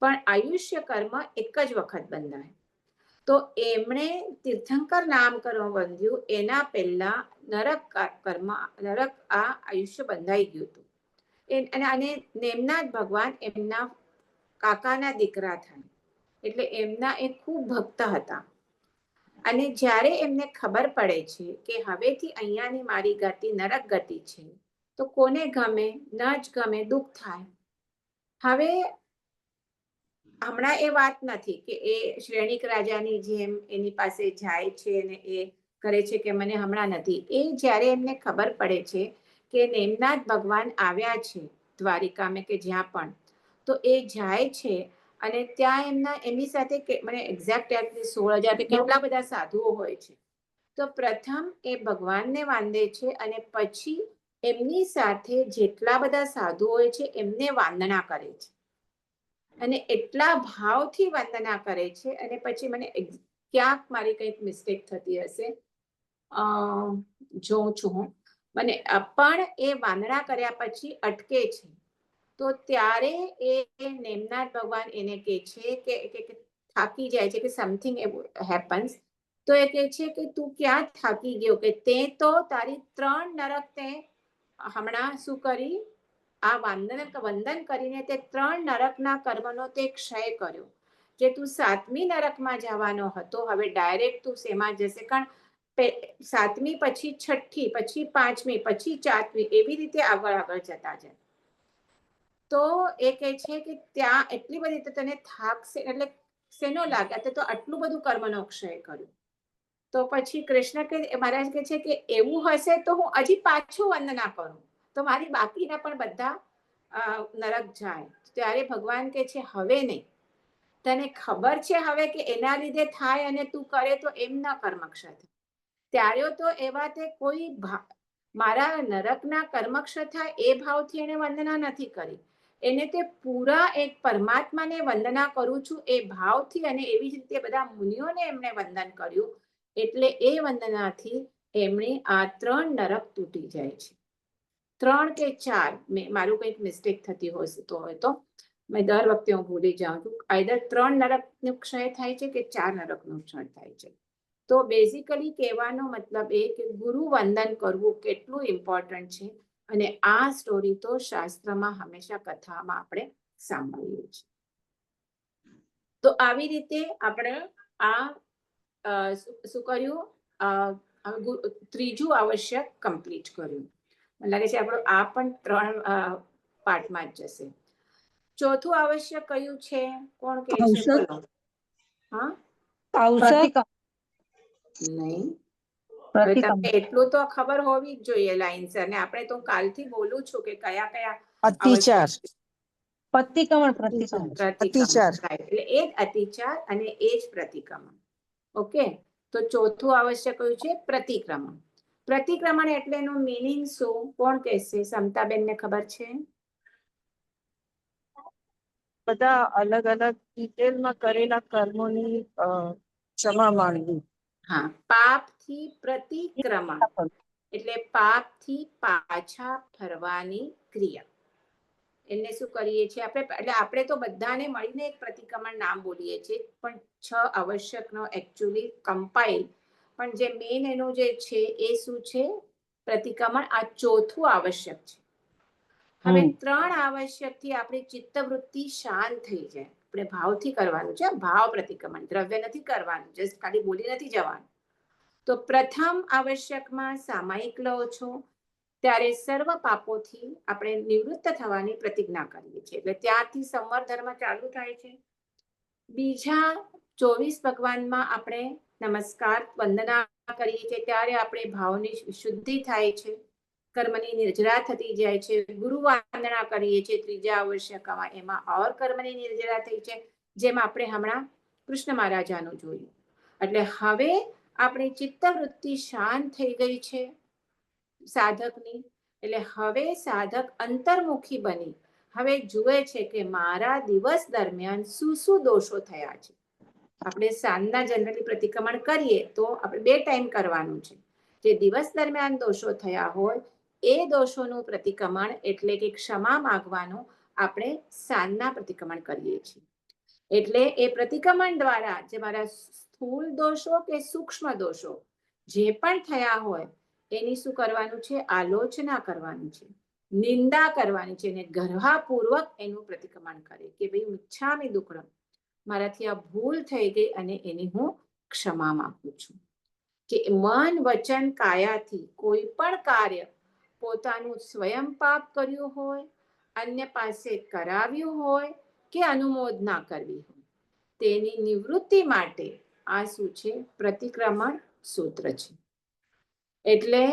પણ આયુષ્ય કર્મ એક જ વખત બંધાય. તો એમણે તીર્થંકર નામ કર્મ બંધ્યું એના પહેલા નરક આ આયુષ્ય બંધાઈ ગયું હતું. અને એમના જ ભગવાન એમના કાકાના દીકરા થાય, એટલે એમના એ ખૂબ ભક્ત હતા. અને જ્યારે એમને ખબર પડે છે કે હવેથી અહીંયાની મારી ગતિ નરક ગતિ છે, તો કોને ગમે? ન જ ગમે, દુઃખ થાય. હવે હમણાં એ વાત નથી કે એ શ્રેણિક રાજાની જેમ એની પાસે જાય છે અને એ કરે છે કે મને હમણાં નથી. એ જ્યારે એમને ખબર પડે છે કે એમના જ ભગવાન આવ્યા છે દ્વારિકામાં કે જ્યાં પણ, તો એ જાય છે અને ત્યાં એમની સાથે મને એક્ઝેક્ટ યાદ નથી, 16,000 કેટલા બધા સાધુઓ હોય છે. તો પ્રથમ એ ભગવાનને વાંદે છે અને પછી એમની સાથે જેટલા બધા સાધુઓ હોય છે એમને વંદના કરે છે, અને એટલા ભાવથી વંદના કરે છે. અને પછી મને ક્યાંક મારી કંઈક મિસ્ટેક થતી હશે, જોઉં છું હું, મને પણ એ વંદના કર્યા પછી અટકે છે. તો ત્યારે એ નેમનાથ ભગવાન એને કહે છે કે થાકી જાય છે કે સમથિંગ હેપન્સ, તો એ કહે છે કે તું ક્યાં થાકી ગયો, કે તે તો તારી 3 નરક તે હમણાં શું કરી, આ વંદન કરીને તે 3 નરકના કર્મનો તે ક્ષય કર્યો. જે તું 7મી નરકમાં જવાનો હતો, હવે ડાયરેક્ટ તું શેમાં જશે? કારણ 7મી પછી 6ઠ્ઠી, પછી 5મી, પછી 4મી, એવી રીતે આગળ જતા જાય. તો એ કહે છે કે ત્યાં એટલી બધી તને થાક એટલે શેનો લાગે, તો આટલું બધું કર્મનો ક્ષય કર્યું. તો પછી કૃષ્ણ મહારાજ કહે છે કે એવું હશે તો હું હજી પાછું વંદના કરું, તો મારી બાકીના પણ બધા નરક જાય. ત્યારે ભગવાન કહે છે હવે નહીં, તને ખબર છે હવે કે એના લીધે થાય અને તું કરે તો એમ ના કર્મક્ષય થાય. ત્યારે તો એવા તે કોઈ મારા નરકના કર્મક્ષય થાય એ ભાવથી એને વંદના નથી કરી, એને તે પૂરા એક પરમાત્માને વંદના કરું છું એ ભાવથી, અને એવી જ રીતે બધા મુનિઓને એમણે વંદન કર્યું, એટલે એ વંદનાથી એમણે આ 3 નરક તૂટી જાય છે. 3 કે 4, મારું કંઈક મિસ્ટેક થતી હોય તો મેં દર વખતે હું ભૂલી જાઉં છું, આઈધર 3 નરકનો ક્ષય થાય છે કે 4 નરકનો ક્ષય થાય છે. તો બેઝિકલી કહેવાનો મતલબ એ કે ગુરુ વંદન કરવું કેટલું ઇમ્પોર્ટન્ટ છે, અને આ સ્ટોરી તો શાસ્ત્રમાં હંમેશા કથામાં આપણે સાંભળીએ છીએ. તો આવી રીતે આપણે આ શું કર્યું, ત્રીજું આવશ્યક કમ્પ્લીટ કર્યું. મને લાગે છે આપણું આ પણ 3 પાર્ટમાં જ જશે. ચોથું આવશ્યક કયું છે? કોણ કહે છે? બોલો. હા, નહીં, તમને એટલું તો ખબર હોવી જ જોઈએ લાઈનસર, ને આપણે તો કાલથી બોલું છું કે કયા કયા અત્યાચાર. પ્રતિક્રમણ પ્રતિક્રમણ અતિચાર. Right. એટલે એ જ અતિચાર અને એ જ પ્રતિક્રમણ. ઓકે, તો ચોથું આવશ્યક કયું છે? પ્રતિક્રમણ. પ્રતિક્રમણ એટલે એનું મીનિંગ શું? કોણ કહેશે? સમતાબેન ને ખબર છે? બધા અલગ અલગ ડિટેલમાં કરેલા કર્મોની ક્ષમા માંગવી. હા, પાપથી પ્રતિક્રમણ એટલે પાપથી પાછા ફરવાની ક્રિયા. એને શું કરીએ છીએ આપણે? એટલે આપણે તો બધાને મળીને એક પ્રતિક્રમણ નામ બોલીએ છીએ, પણ 6 આવશ્યકનો એકચ્યુઅલી કમ્પાઇલ, પણ જે મેઇન એનું જે છે એ શું છે? પ્રતિક્રમણ. આ ચોથું આવશ્યક છે. હવે 3 આવશ્યકથી આપણી ચિત્તવૃત્તિ શાંત થઈ જાય. આપણે ભાવથી કરવાનું છે, ભાવ પ્રતિક્રમણ, દ્રવ્ય નથી કરવાનું, જસ્ટ ખાલી બોલી નથી જવાનું. તો પ્રથમ આવશ્યકમાં સામાયિક લો છો ત્યારે સર્વ પાપોથી આપણે નિવૃત્ત થવાની પ્રતિજ્ઞા કરીએ છીએ, એટલે ત્યારથી સંવર ધર્મ ચાલુ થાય છે. બીજા 24 ભગવાનમાં આપણે નમસ્કાર વંદના કરીએ છીએ ત્યારે આપણે ભાવની શુદ્ધિ થાય છે, કર્મની નિર્જરા થતી જાય છે. ગુરુ વંદના કરીએ છીએ ત્રીજા આવશ્યકમાં, એમાં ઓર કર્મની નિર્જરા થઈ છે, જેમ આપણે હમણાં કૃષ્ણ મહારાજાનું જોયું. એટલે હવે આપણી ચિત્તવૃત્તિ શાંત થઈ ગઈ છે સાધકની. એટલે હવે સાધક અંતર્મુખી બની હવે જુએ છે કે મારા દિવસ દરમિયાન શું દોષો થયા છે. આપણે સાંજના જનરલી પ્રતિક્રમણ કરીએ તો આપણે 2 ટાઈમ કરવાનું છે. જે દિવસ દરમિયાન દોષો થયા હોય એ દોષોનું પ્રતિક્રમણ એટલે કે ક્ષમા માંગવાનું આપણે સાંજના પ્રતિક્રમણ કરીએ છીએ. એટલે એ પ્રતિક્રમણ દ્વારા જે મારા સ્થૂળ દોષો કે સૂક્ષ્મ દોષો જે પણ થયા હોય એની શું કરવાનું છે? આલોચના કરવાની છે, નિંદા કરવાની છે, અને ગર્ભાપૂર્વક એનું પ્રતિક્રમણ કરે કે ભાઈ મિચ્છામિ દુક્કડમ, મારાથી આ ભૂલ થઈ ગઈ અને એની હું ક્ષમા માંગુ છું. કે મન વચન કાયાથી કોઈ પણ કાર્ય પોતાનું સ્વયં પાપ કર્યું હોય, અન્ય પાસે કરાવ્યું હોય કે અનુમોદના કરવી હોય, તેની નિવૃત્તિ માટે આ શું છે? પ્રતિક્રમણ સૂત્ર છે. એટલે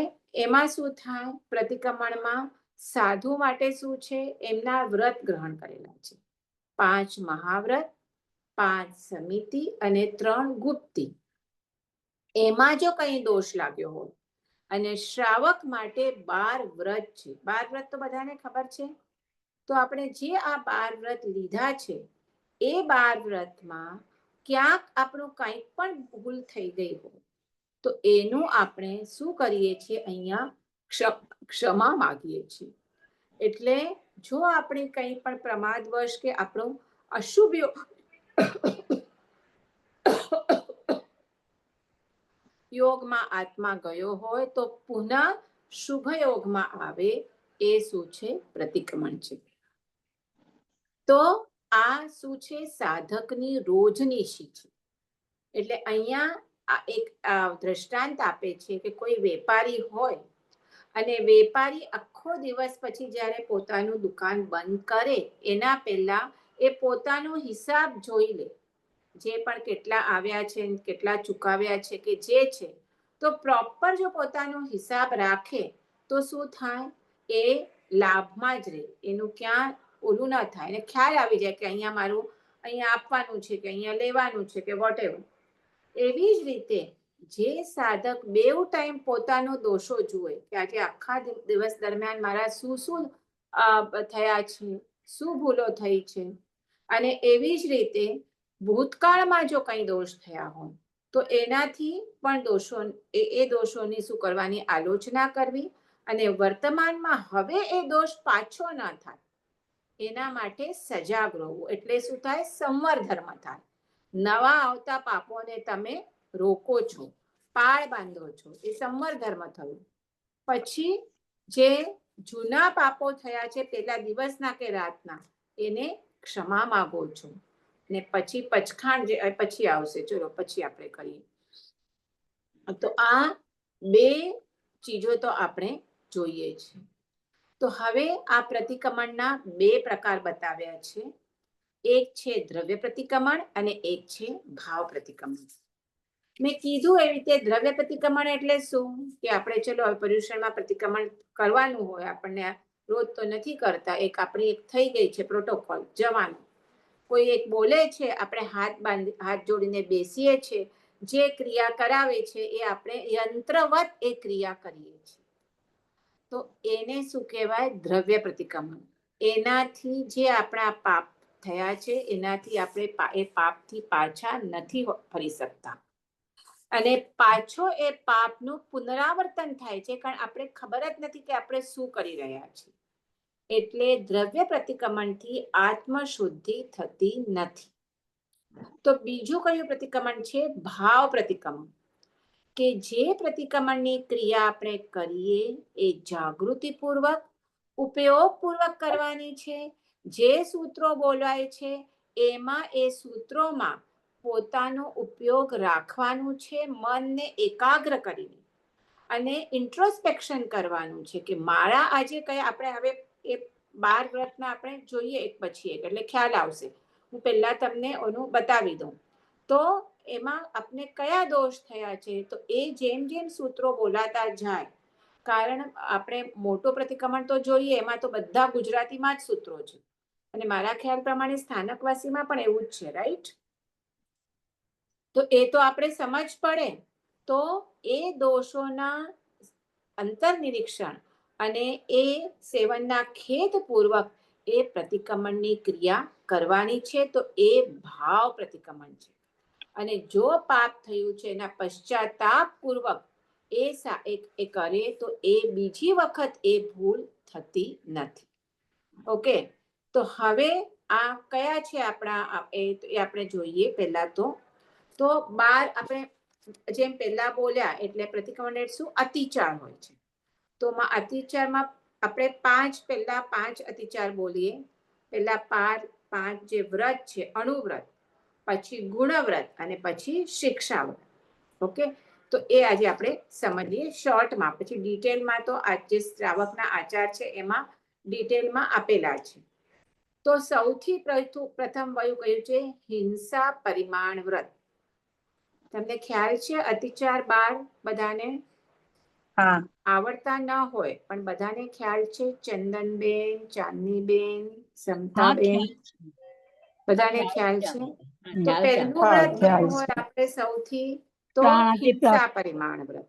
એમાં શું થાય? પ્રતિક્રમણમાં સાધુ માટે શું છે? એમના વ્રત ગ્રહણ કરેલા છે, 5 મહાવ્રત, 5 સમિતિ અને 3 ગુપ્તી. એમાં જો કઈ દોષ લાગ્યો હોય, અને શ્રાવક માટે 12 વ્રત છે. 12 વ્રત તો બધાને ખબર છે. તો આપણે જે આ 12 વ્રત લીધા છે એ 12 વ્રતમાં ક્યાંક આપણું કંઈ પણ ભૂલ થઈ ગઈ હોય તો એનું આપણે શું કરીએ છીએ? અહીંયા ક્ષમા માંગીએ છીએ. એટલે જો આપણે કંઈ પણ પ્રમાદવશ કે આપણો અશુભ યોગમાં આત્મા ગયો હોય તો પુનઃ શુભ યોગમાં આવે, એ શું છે? પ્રતિક્રમણ છે. તો આ શું છે? સાધકની રોજનીશી છે. એટલે અહીંયા આ એક દ્રષ્ટાંત આપે છે કે કોઈ વેપારી હોય અને વેપારી આખો દિવસ પછી જ્યારે પોતાનું દુકાન બંધ કરે એના પહેલા એ પોતાનો હિસાબ જોઈ લે, જે પણ કેટલા આવ્યા છે, કેટલા ચૂકવ્યા છે કે જે છે, તો પ્રોપર જો પોતાનો હિસાબ રાખે તો શું થાય? એ લાભમાં જ રહે, એનું ક્યાં ઓલું ન થાય, એને ખ્યાલ આવી જાય કે અહીંયા મારું અહીંયા આપવાનું છે કે અહીંયા લેવાનું છે કે વોટેવર. એવી જ રીતે જે સાધક 2 ટાઈમ પોતાનો દોષો જુએ કે આજે આખા દિવસ દરમિયાન મારા શું થયા છે, શું ભૂલો થઈ છે, અને એવી જ રીતે ભૂતકાળમાં જો કંઈ દોષ થયા હોય તો એનાથી પણ એ દોષોની શું કરવાની? આલોચના કરવી, અને વર્તમાનમાં હવે એ દોષ પાછો ન થાય એના માટે સજાગ રહેવું. એટલે શું થાય? સંવર ધર્મ થાય. નવા આવતા પાપોને તમે રોકો છો, પાળ બાંધો છો, એ સંવર ધર્મ થયું. પછી જે જૂના પાપો થયા છે પેલા દિવસના કે રાતના, એને ક્ષમા માંગો છો, ને પછી પચખાણ જે પછી આવશે, ચલો પછી આપણે કરીએ. તો આ 2 ચીજો તો આપણે જોઈએ છે. તો હવે આ પ્રતિક્રમણના 2 પ્રકાર બતાવ્યા છે. એક છે દ્રવ્ય પ્રતિક્રમણ અને એક છે ભાવ પ્રતિક્રમણ. મેં કીધું એવી રીતે દ્રવ્ય પ્રતિક્રમણ એટલે શું? કે આપણે ચલો પર્યુષણમાં પ્રતિક્રમણ કરવાનું હોય, આપણને રોજ તો નથી કરતા, એક આપણી એક થઈ ગઈ છે પ્રોટોકોલ જવાનું. કોઈ એક બોલે છે, આપણે હાથ જોડીને બેસીએ છીએ, જે ક્રિયા કરાવે છે એ આપણે યંત્રવત એ ક્રિયા કરીએ છીએ. તો એને શું કહેવાય? દ્રવ્ય પ્રતિક્રમણ. એનાથી જે આપણા પાપ થયા છે એનાથી આપણે એ પાપથી પાછા નથી ફરી શકતા, અને પાછો એ પાપનું પુનરાવર્તન થાય છે, કારણ આપણે ખબર જ નથી કે આપણે શું કરી રહ્યા છીએ. એટલે દ્રવ્ય પ્રતિક્રમણથી આત્મશુદ્ધિ થતી નથી. તો બીજું કયું પ્રતિક્રમણ છે? ભાવ પ્રતિક્રમણ. કે જે પ્રતિક્રમણની ક્રિયા આપણે કરીએ એ જાગૃતિપૂર્વક ઉપયોગપૂર્વક કરવાની છે. જે સૂત્રો બોલાય છે એમાં એ સૂત્રોમાં પોતાનો ઉપયોગ રાખવાનું છે, મનને એકાગ્ર કરીને, અને ઇન્ટ્રોસ્પેક્શન કરવાનું છે કે મારા આજે કયા, આપણે હવે એ 12 વ્રતના આપણે જોઈએ એક પછી એક, એટલે ખ્યાલ આવશે. હું પહેલા તમને એનું બતાવી દઉં. તો એમાં આપણે કયા દોષ થયા છે, તો એ જેમ જેમ સૂત્રો બોલાતા જાય, કારણ આપણે મોટો પ્રતિક્રમણ તો જોઈએ, એમાં તો બધા ગુજરાતીમાં જ સૂત્રો છે, અને મારા ખ્યાલ પ્રમાણે સ્થાનકવાસીમાં પણ એવું જ છે, રાઈટ? તો એ તો આપણે સમજ પડે. તો એ દોષોના અંતર્નિરીક્ષણ અને એ સેવનના ખેદપૂર્વક એ પ્રતિક્રમણની ક્રિયા કરવાની છે. તો એ ભાવ પ્રતિક્રમણ છે. અને જો પાપ થયું છે એના પશ્ચાતાપ પૂર્વક એ કરે તો એ બીજી વખત એ ભૂલ થતી નથી. ઓકે, તો હવે આ કયા છે આપણા, એ આપણે જોઈએ. પહેલા તો 12 આપણે જેમ પહેલા બોલ્યા, એટલે પ્રતિક્રમણ શું? અતિચાર હોય છે. તો અતિચારમાં આપણે 5 પહેલા 5 અતિચાર બોલીએ. પહેલા 5 જે વ્રત છે, અણુવ્રત, પછી ગુણવ્રત, અને પછી શિક્ષાવ્રત. ઓકે, તો એ આજે આપણે સમજીએ શોર્ટમાં. પછી ડિટેલમાં તો આ જે શ્રાવકના આચાર છે એમાં ડિટેલમાં આપેલા છે. તો સૌથી પ્રથમ વયું કયું છે? હિંસા પરિમાણ વ્રત. તમને ખ્યાલ છે અતિચાર 12 બધાને આવડતા ન હોય, પણ બધાને ખ્યાલ છે? ચંદનબેન, ચાંદનીબેન, સમતાબેન, બધાને ખ્યાલ છે? તો પહેલું વ્રત કયું હોય આપણે સૌથી? તો હિંસા પરિમાણ વ્રત.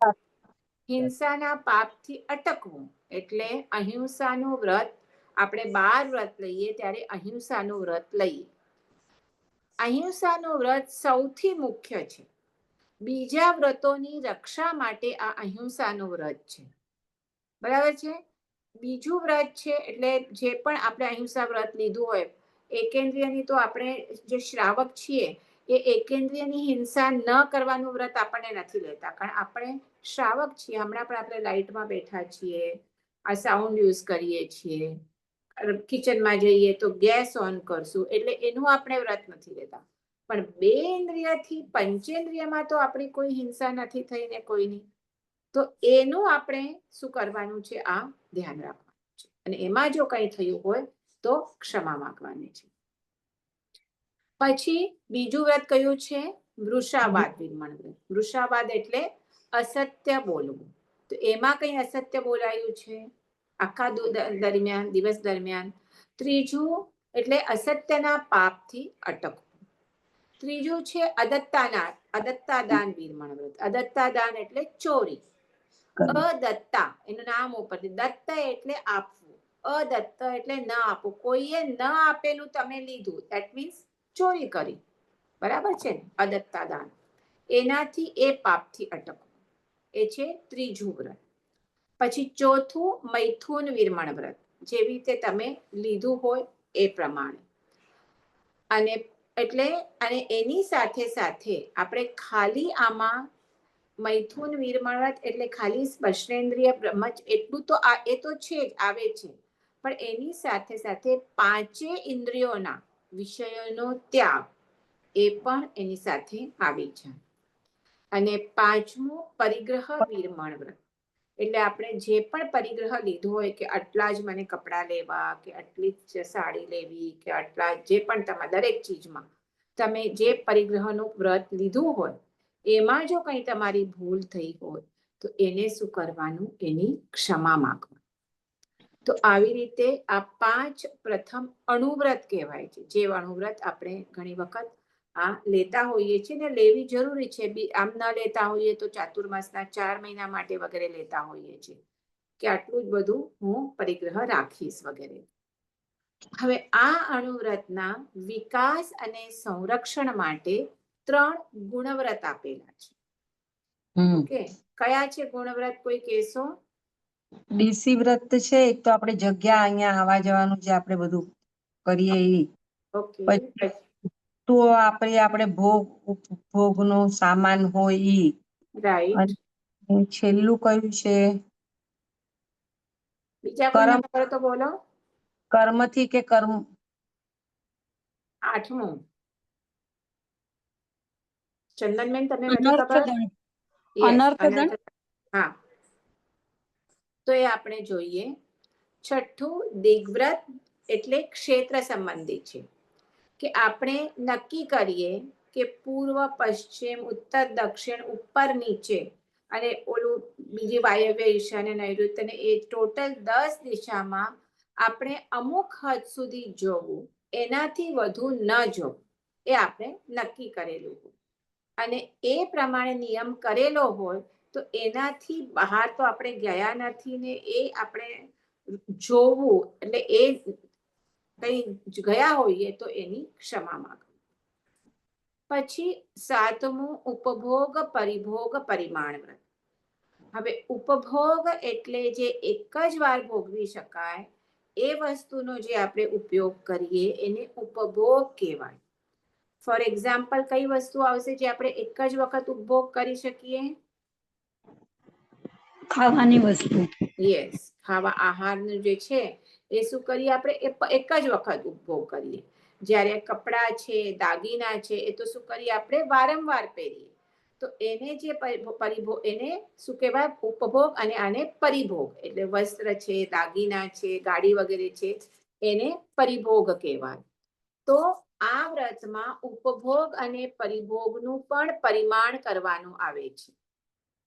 હિંસાના પાપથી અટકવું, એટલે અહિંસાનું વ્રત. આપણે 12 વ્રત લઈએ ત્યારે અહિંસાનું વ્રત લઈએ. અહિંસાનું વ્રત સૌથી મુખ્ય છે. બીજા વ્રતોની રક્ષા માટે આ અહિંસાનું વ્રત છે. બરાબર છે? બીજું વ્રત છે, એટલે જે પણ આપણે અહિંસા વ્રત લીધું હોય, એકેન્દ્રિયની તો આપણે જે શ્રાવક છીએ એ એકેન્દ્રિયની હિંસા ન કરવાનું વ્રત આપણને નથી લેતા, કારણ આપણે શ્રાવક છીએ. હમણાં પણ આપણે લાઇટમાં બેઠા છીએ, આ સાઉન્ડ યુઝ કરીએ છીએ, કિચનમાં જઈએ તો ગેસ ઓન કરશું, એટલે એનું આપણે વ્રત નથી લેતા. પણ 2 ઇન્દ્રિયથી પંચેન્દ્રિયમાં તો આપણી કોઈ હિંસા નથી થઈ ને કોઈની. તો એનું આપણે શું કરવાનું છે? આ ધ્યાન રાખવાનું છે. અને એમાં જો કંઈ થયું હોય તો ક્ષમા માંગવાની છે. પછી બીજું વ્રત કયું છે? વૃષાવાદ વિરમણ વ્રત. વૃષાવાદ એટલે અસત્ય બોલવું. તો એમાં કઈ અસત્ય બોલાયું છે આખા દરમિયાન, દિવસ દરમિયાન? ત્રીજું એટલે અસત્યના પાપથી અટકવું. ત્રીજું છે અદત્તાદાન વિરમણ વ્રત. અદત્તાદાન એટલે ચોરી. અદત્તા એનું નામ ઉપરથી, દત્ત એટલે આપવું, અદત્ત એટલે ન આપવું. કોઈએ ન આપેલું તમે લીધું, ધેટ મીન્સ ચોરી કરી. બરાબર છે ને? અદત્તાદાન, એનાથી એ પાપથી અટકવું. એ છે ત્રીજું વ્રત. પછી ચોથું મૈથુન વિરમણ વ્રત, જેવી રીતે તમે લીધું હોય એ પ્રમાણે. અને એની સાથે સાથે આપણે ખાલી આમાં મૈથુન વિરમણ વ્રત એટલે ખાલી સ્પર્શેન્દ્રિય બ્રહ્મચ એટલું તો એ તો છે જ, આવે છે, પણ એની સાથે સાથે 5 ઇન્દ્રિયોના વિષયોનો ત્યાગ એ પણ એની સાથે આવી છે. અને 5મું પરિગ્રહ વિરમણ વ્રત, એટલે આપણે જે પણ પરિગ્રહ લીધો હોય કે આટલા જ મને કપડાં લેવા, કે આટલી જ સાડી લેવી, કે આટલા જે પણ તમારા દરેક ચીજમાં તમે જે પરિગ્રહનું વ્રત લીધું હોય, એમાં જો કંઈ તમારી ભૂલ થઈ હોય તો એને શું કરવાનું? એની ક્ષમા માંગવાની. તો આવી રીતે આ 5 પ્રથમ અણુવ્રત કહેવાય છે, જે અણુવ્રત આપણે ઘણી વખત આ લેતા હોઈએ છીએ ને લેવી જરૂરી છે. આમ ન લેતા હોઈએ તો ચાતુર્માસના 4 મહિના માટે વગેરે લેતા હોઈએ છીએ કે આટલું જ બધું હું પરિગ્રહ રાખીશ વગેરે. હવે આ અણુવ્રતના વિકાસ અને સંરક્ષણ માટે 3 ગુણવ્રત આપેલા છે. ઓકે, કયા છે ગુણવ્રત? કોઈ કહેશો? ડીસી વ્રત છે એક, તો આપણે જગ્યા અહીંયા આવવા જવાનું જે આપણે બધું કરીએ એ. ઓકે, પછી તો આપણે ભોગનો સામાન હોય ઈ. રાઈટ. અને છેલ્લું કયું છે? બીજા કોઈ કર્મ. નંબર તો બોલો. કર્મથી કે કર્મ? 8મું. ચંદનબેન, તમને નથી ખબર? અનર્થદંડ. હા, તો એ આપણે જોઈએ. 6થું દિગ્વ્રત, એટલે ક્ષેત્ર સંબંધી છે કે આપણે નક્કી કરીએ કે પૂર્વ, પશ્ચિમ, ઉત્તર, દક્ષિણ, ઉપર, નીચે અને ઓલું બીજી વાયવ્ય, ઈશાન્ય, નૈઋત્ય ને એ ટોટલ 10 દિશામાં આપણે અમુક હદ સુધી જોવું, એનાથી વધુ ન જોવું, એ આપણે નક્કી કરેલું. અને એ પ્રમાણે નિયમ કરેલો હોય તો એનાથી બહાર તો આપણે ગયા નથી ને એ આપણે જોવું, એટલે એ કઈ ગયા હોઈએ તો એની ક્ષમા માંગવી. પછી 7મું ઉપભોગ પરિભોગ પરિમાણ વ્રત. હવે ઉપભોગ એટલે જે એક જ વાર ભોગવી શકાય એ વસ્તુનો જે આપણે ઉપયોગ કરીએ એને ઉપભોગ કહેવાય. ફોર એક્ઝામ્પલ, કઈ વસ્તુ આવશે જે આપણે એક જ વખત ઉપભોગ કરી શકીએ? ખાવાની વસ્તુ. યસ, ખાવા આહારનું જે છે એ શું કરીએ આપણે? એક જ વખત ઉપભોગ કરીએ. જ્યારે કપડાં છે, દાગીના છે, એ તો શું કરીએ આપણે? વારંવાર પહેરીએ. તો એને જે પરિભોગ, એને શું કહેવાય? ઉપભોગ. અને આને પરિભોગ, એટલે વસ્ત્ર છે, દાગીના છે, ગાડી વગેરે છે, એને પરિભોગ કહેવાય. તો આ વ્રતમાં ઉપભોગ અને પરિભોગનું પણ પરિમાણ કરવાનું આવે છે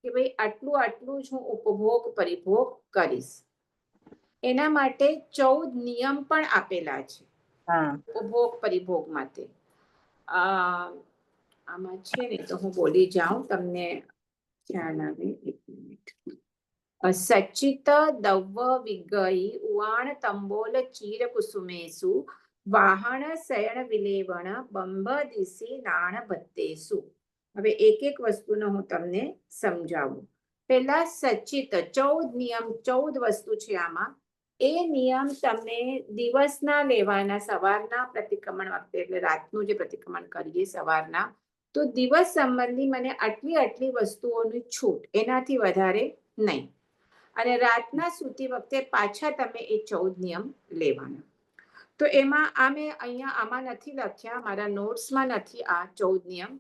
કે ભાઈ આટલું આટલું જ હું ઉપભોગ પરિભોગ કરીશ. એના માટે 14 નિયમ પણ આપેલા છે ઉપભોગ પરિભોગ માટે. આમાં છે ને, તો હું બોલી જાઉં, તમને ખ્યાલ આવે. 1 મિનિટ. સચિત દવ્વ વિગઈ ઉવાણ તંબોલ ચીર કુસુમેસુ વાહણ શયન વિલેવણ બંબ દિશી નાણ ભત્તેસુ. હવે એક એક વસ્તુનો હું તમને સમજાવું. પહેલા સચિત, 14 નિયમ, 14 વસ્તુ છે આમાં. એ નિયમ તમને દિવસના લેવાના, સવારના પ્રતિક્રમણ વખતે, એટલે રાતનું જે પ્રતિક્રમણ કરીએ સવારના, તો દિવસ સંબંધી મને આટલી આટલી વસ્તુઓની છૂટ, એનાથી વધારે નહીં. અને રાતના સૂતી વખતે પાછા તમે એ 14 નિયમ લેવાના. તો એમાં અહીંયા આમાં નથી લખ્યા, મારા નોટ્સમાં નથી આ 14 નિયમ,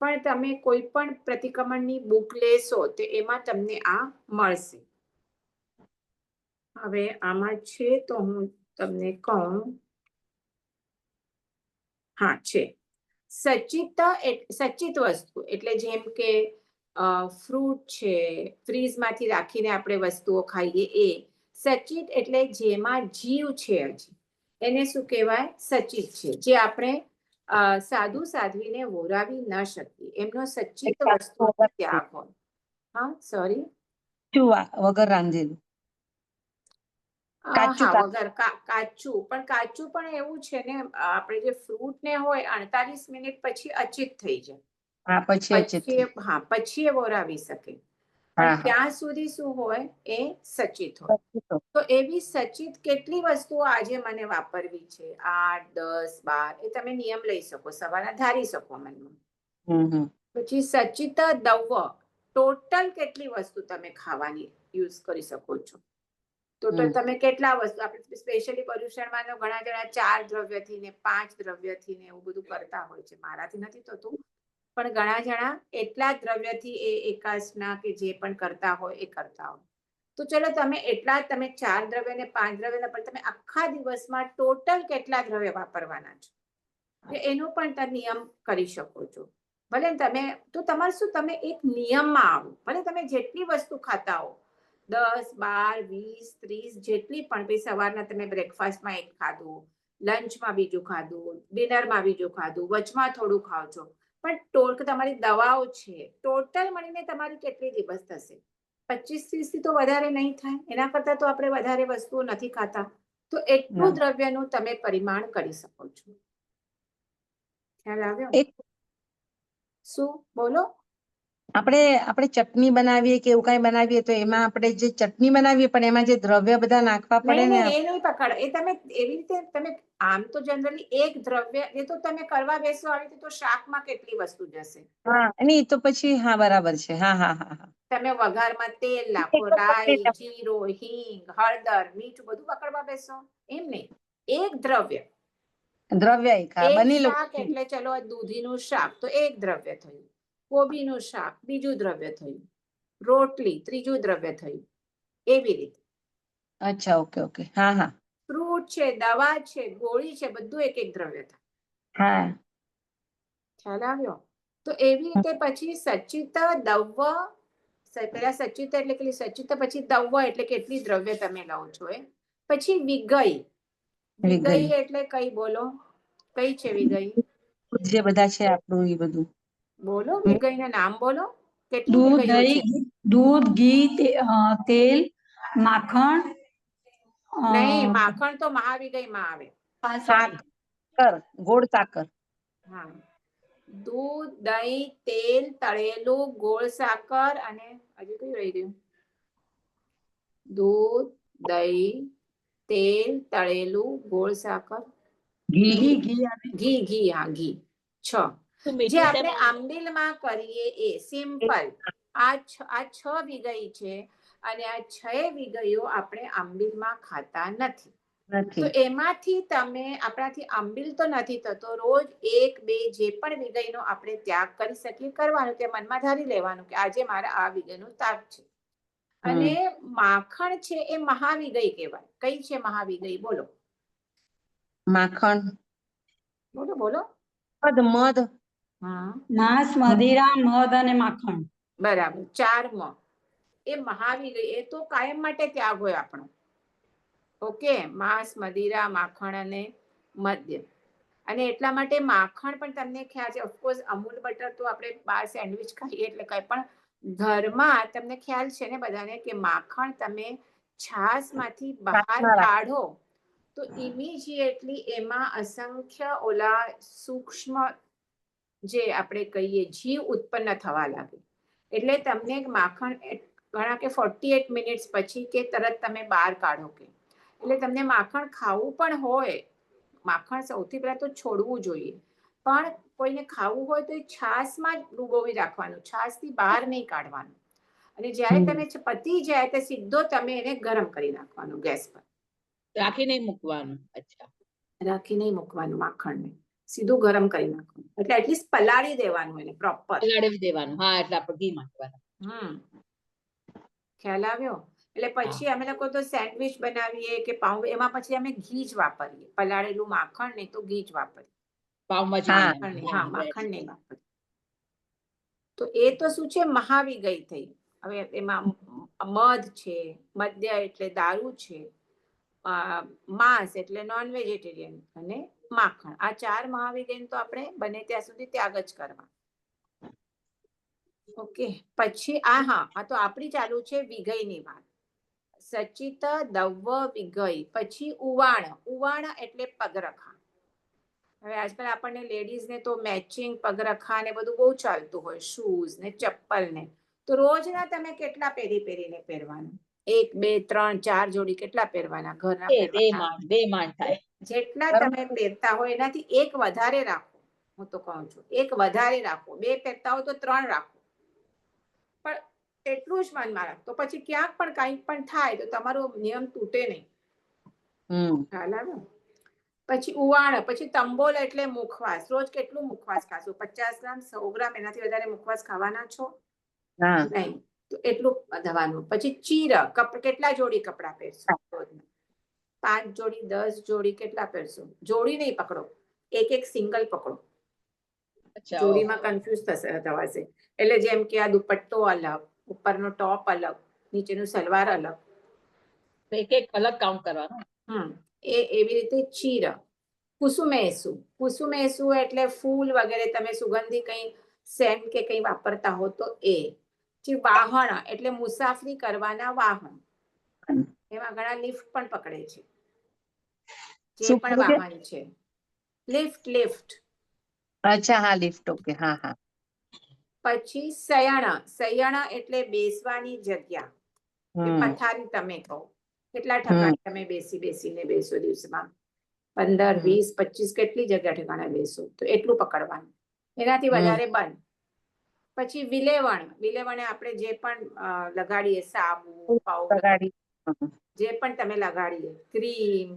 પણ તમે કોઈ પણ પ્રતિક્રમણની બુક લેશો તો એમાં તમને આ મળશે. હવે આમાં છે તો હું તમને કહું. હા, છે. સચિત વસ્તુ એટલે જેમ કે ફ્રૂટ છે, ફ્રીજમાંથી રાખીને આપણે વસ્તુઓ ખાઈએ એ સચિત, એટલે જેમાં જીવ છે હજી, એને શું કહેવાય? સચિત છે. જે આપણે સાધુ સાધ્વીને વોરાવી ન શકીએ, એમનો સચિત વસ્તુ ત્યાગ હોય. હા, સોરી, વગર રાંધેલું. હા, વગર કાચું. પણ કાચું પણ એવું છે ને, આપણે જે ફ્રૂટ ને હોય 48 મિનિટ પછી અચિત થઈ જાય. પછી એ વોરાવી શકે. પણ ત્યાં સુધી શું હોય? એ સચિત હોય. તો એવી સચિત કેટલી વસ્તુઓ આજે મને વાપરવી છે? 8, 10, 12, એ તમે નિયમ લઈ શકો, સવારના ધારી શકો મનમાં. પછી સચિત દવ્વ, ટોટલ કેટલી વસ્તુ તમે ખાવાની યુઝ કરી શકો છો? ટોટલ તમે કેટલા વસ્તુ, આપણે સ્પેશિયલી પર્યુષણમાં ઘણા જણા 4 દ્રવ્યથી ને 5 દ્રવ્યથી ને એવું બધું કરતા હોય છે. મારાથી નથી થતું, પણ ઘણા જણા એટલા દ્રવ્યથી એ એકાસના કે જે પણ કરતા હોય એ કરતા હોય. તો ચલો, તમે એટલા, તમે 4 દ્રવ્ય ને 5 દ્રવ્ય, પણ તમે આખા દિવસમાં ટોટલ કેટલા દ્રવ્ય વાપરવાના છો એનો પણ તમે નિયમ કરી શકો છો. ભલે તમે, તો તમારે શું, તમે એક નિયમમાં આવો. ભલે તમે જેટલી વસ્તુ ખાતા હો, 10, 12, 20, 30 જેટલી પણ પછી સવારના તમે બ્રેકફાસ્ટમાં એક ખાધું, લંચમાં બીજું ખાધું, ડિનરમાં બીજું ખાધું, વચમાં થોડું ખાવ છો, પણ તમારી દવાઓ છે ટોટલ મળીને તમારી કેટલી દિવસ થશે? 25-30 થી તો વધારે નહીં થાય. એના કરતા તો આપણે વધારે વસ્તુઓ નથી ખાતા, તો એટલું દ્રવ્યનું તમે પરિમાણ કરી શકો છો. ખ્યાલ આવ્યો? શું બોલો? આપણે ચટણી બનાવીએ કે એવું કઈ બનાવીએ તો એમાં આપણે જે ચટણી બનાવીએ પણ એમાં જે દ્રવ્ય બધા નાખવા પડે ને. એ નહીં પકડ. એ તમે એવી રીતે તમે આમ તો જનરલી એક દ્રવ્ય એ તો તમે કરવા બેસો આવી રીતે તો શાકમાં કેટલી વસ્તુ જશે. હા નહીં તો પછી હા બરાબર છે. હા હા હા હા. તમે વઘારમાં તેલ નાખો, રાઈ, જીરો, હિંગ, હળદર, મીઠું બધું પકડવા બેસો એમ નહીં. એક દ્રવ્ય બની શાક એટલે ચલો દૂધીનું શાક તો એક દ્રવ્ય થયું, કોબીનું શાક બીજું દ્રવ્ય થયું, રોટલી ત્રીજું દ્રવ્ય થયું, એવી રીતે. અચ્છા ઓકે ઓકે હા હા. ફ્રૂટ છે, દવા છે, ગોળી છે, બધું એક એક દ્રવ્ય થાય. હા. ખ્યાલ આવ્યો? તો એવી રીતે પછી સચિત દવ્વ, પેલા સચિત એટલે કેટલી સચિત, પછી દવ્વ એટલે કેટલી દ્રવ્ય તમે લો છો એ. પછી વિગઈ. વિગઈ એટલે કઈ બોલો? કઈ છે વિગઈ? જે બધા છે આપણું એ બધું બોલો વિગઈ ના નામ બોલો. કેટલું દૂધ, વિગઈઓ છે? દહીં, દૂધ, ઘી, તેલ, માખણ. નહીં, માખણ તો મહાવિગઈમાં આવે. સાકર, ગોળ સાકર. હા, દૂધ, દહીં, તેલ, તળેલું, ગોળ સાકર અને હજુ કયું રહી ગયું? દૂધ, દહીં, તેલ, તળેલું, ગોળ સાકર, ઘી. ઘી. હા, ઘી. 6. જે આપણે આંબીલમાં કરીએ એ સિમ્પલ. આ 6 વિગઈ છે અને આ 6 વિગઈઓ આપણે આંબીલમાં ખાતા નથી. તો એમાંથી તમે આપણાથી આંબીલ તો નથી થતો, રોજ 1-2 જે પણ વિગઈનો આપણે ત્યાગ કરી શકીએ કરવાનું, તે મનમાં ધારી લેવાનું કે આજે મારા આ વિગઈનો ત્યાગ છે. અને માખણ છે એ મહાવિગઈ કહેવાય. કઈ છે મહાવિગઈ? બોલો માખણ. બોલો. મધ. હા, માંસ, મદિરા, મધ અને માખણ. બરાબર. 4 મ એ મહાવિગઈ. એ તો કાયમ માટે ત્યાગ હોય આપણો. ઓકે, માંસ, મદિરા, માખણ અને મદ્ય. અને એટલા માટે માખણ પણ તમને ખ્યાલ છે, ઓફકોર્સ અમૂલ બટર તો આપણે બહાર સેન્ડવિચ ખાઈએ એટલે કઈ પણ, ઘરમાં તમને ખ્યાલ છે ને બધાને કે માખણ તમે છાશમાંથી બહાર કાઢો તો ઇમિજિએટલી એમાં અસંખ્ય ઓલા સૂક્ષ્મ જે આપણે કહીએ જીવ ઉત્પન્ન થવા લાગે. એટલે તમને માખણ ઘણા કે 48 મિનિટ્સ પછી કે તરત તમે બહાર કાઢો કે, એટલે તમને માખણ ખાવું પણ હોય, માખણ સૌથી પહેલા તો છોડવું જોઈએ, પણ કોઈને ખાવું હોય તો એ છાશમાં જ ડુબોવી રાખવાનું, છાશથી બહાર નહીં કાઢવાનું. અને જ્યારે તમે પતી જાય તો સીધો તમે એને ગરમ કરી નાખવાનું ગેસ પર. રાખી નહીં મૂકવાનું. અચ્છા, રાખી નહીં મૂકવાનું માખણને, સીધું ગરમ કરી નાખવાનું. એટલે એટલીસ્ટ પલાળી દેવાનું એને પ્રોપર. પલાળી દેવાનું. હા, એટલે આપણે ઘી નાખવાનું. ખ્યાલ આવ્યો? એટલે પછી અમે લોકો તો સેન્ડવિચ બનાવીએ કે પાઉં, એમાં પછી અમે ઘી જ વાપરીએ, પલાળેલું માખણ નહીં તો ઘી જ વાપરીએ. માખણ નહીં વાપરીએ. તો એ તો શું છે, મહાવિગઈ થઈ. હવે એમાં મધ છે, મદ્ય એટલે દારૂ છે, માંસ એટલે નોન વેજીટેરિયન અને માખણ. આ 4 મહાવિગઈ તો આપણે બને ત્યાં સુધી ત્યાગ જ કરવા. ઓકે, પછી આ તો આપણી ચાલુ છે વિગઈની વાત. સચિત, દવ્વ, વિગઈ. પછી ઉવાણ. ઉવાણ એટલે પગરખા. હવે આજકાલ આપણને લેડીઝને તો મેચિંગ પગરખા ને બધું બહુ ચાલતું હોય, શૂઝ ને ચપ્પલ ને. તો રોજના તમે કેટલા પહેરીને પહેરવાનું? 1, 2, 3, 4 જોડી કેટલા પહેરવાના? ઘરના બે માંડ થાય. જેટલા તમે પહેરતા હોય એનાથી એક વધારે રાખો. હું તો કહું છું એક વધારે રાખો. 2 પહેરતા હોય તો 3 રાખો, પણ એટલું જ મનમાં રાખો. તો પછી ક્યાંક પણ કંઈ પણ થાય તો તમારો નિયમ તૂટે નહીં. ખ્યાલ આવ્યો? પછી ઉવાણ. પછી તંબોલ એટલે મુખવાસ. રોજ કેટલું મુખવાસ ખાશો? 50 ગ્રામ, 100 ગ્રામ, એનાથી વધારે મુખવાસ ખાવાના છો નહીં, તો એટલું ધવાનું. પછી ચીર. કેટલા જોડી કપડા પહેરશો? 5 જોડી, 10 જોડી, કેટલા પહેરશો? જોડી નહીં પકડો, એક સિંગલ પકડો. જોડીમાં કન્ફ્યુઝ થવાશે. એટલે જેમ કે આ દુપટ્ટો અલગ, ઉપરનો ટોપ અલગ, નીચેનું સલવાર અલગ. તો એક એક અલગ કાઉન્ટ કરવાનું. એ એવી રીતે ચીર. કુસુમેસુ. કુસુમેસુ એટલે ફૂલ વગેરે તમે સુગંધી કંઈ સેન્ટ કે કંઈ વાપરતા હો તો એ. પછી વાહન એટલે મુસાફરી કરવાના વાહન. એમાં ઘણા લિફ્ટ પણ પકડે છે. જે શું પણ કીધું કે? વાહન છે. લિફ્ટ. અચ્છા, હા, લિફ્ટ. ઓકે, હા, હા. પછી શયન. શયન એટલે બેસવાની જગ્યા. કે પથારી તમે કહો. કેટલા ઠકાણે તમે બેસીને બેસો દિવસમાં? 15, 20, 25 કેટલી જગ્યા ઠેકાણે બેસો તો એટલું પકડવાનું. એનાથી વધારે બંધ. પછી વિલેવણ. વિલેવણે આપણે જે પણ લગાડીએ સાબુ, પાવડર, લગાડી. જે પણ તમે લગાડીએ, ક્રીમ,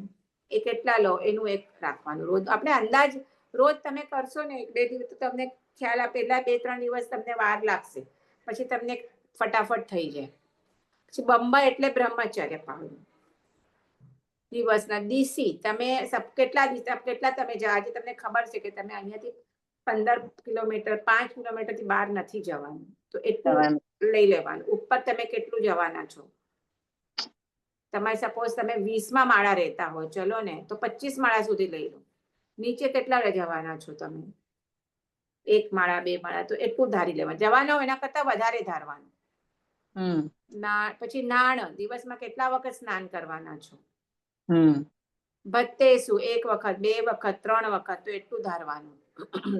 એ કેટલા લો એનું એક રાખવાનું. રોજ આપણે અંદાજ રોજ તમે કરશો ને 1-2 દિવસ તો તમને ખ્યાલ આપે. પહેલા 2-3 દિવસ તમને વાર લાગશે, પછી તમને ફટાફટ થઈ જાય. પછી બંબા એટલે બ્રહ્મચર્ય પાળવું. દિવસના દીસી તમે કેટલા તમે આજે તમને ખબર છે કે તમે અહીંયાથી 15 કિલોમીટર 5 કિલોમીટર થી બહાર નથી જવાનું, તો એટલું લઈ લેવાનું. ઉપર તમે કેટલું જવાના છો? તમારે સપોઝ તમે 20મા માળા રહેતા હોય, ચલો ને, તો 25 માળા સુધી લઈ લો. નીચે કેટલા જવાના છો તમે? 1 માળા 2 માળા, તો એટલું ધારી લેવાનું. જવાનો એના કરતા વધારે ધારવાનું. પછી નાણ. દિવસમાં કેટલા વખત સ્નાન કરવાના છો? ભત્તેસુ 1 વખત 2 વખત 3 વખત, તો એટલું ધારવાનું.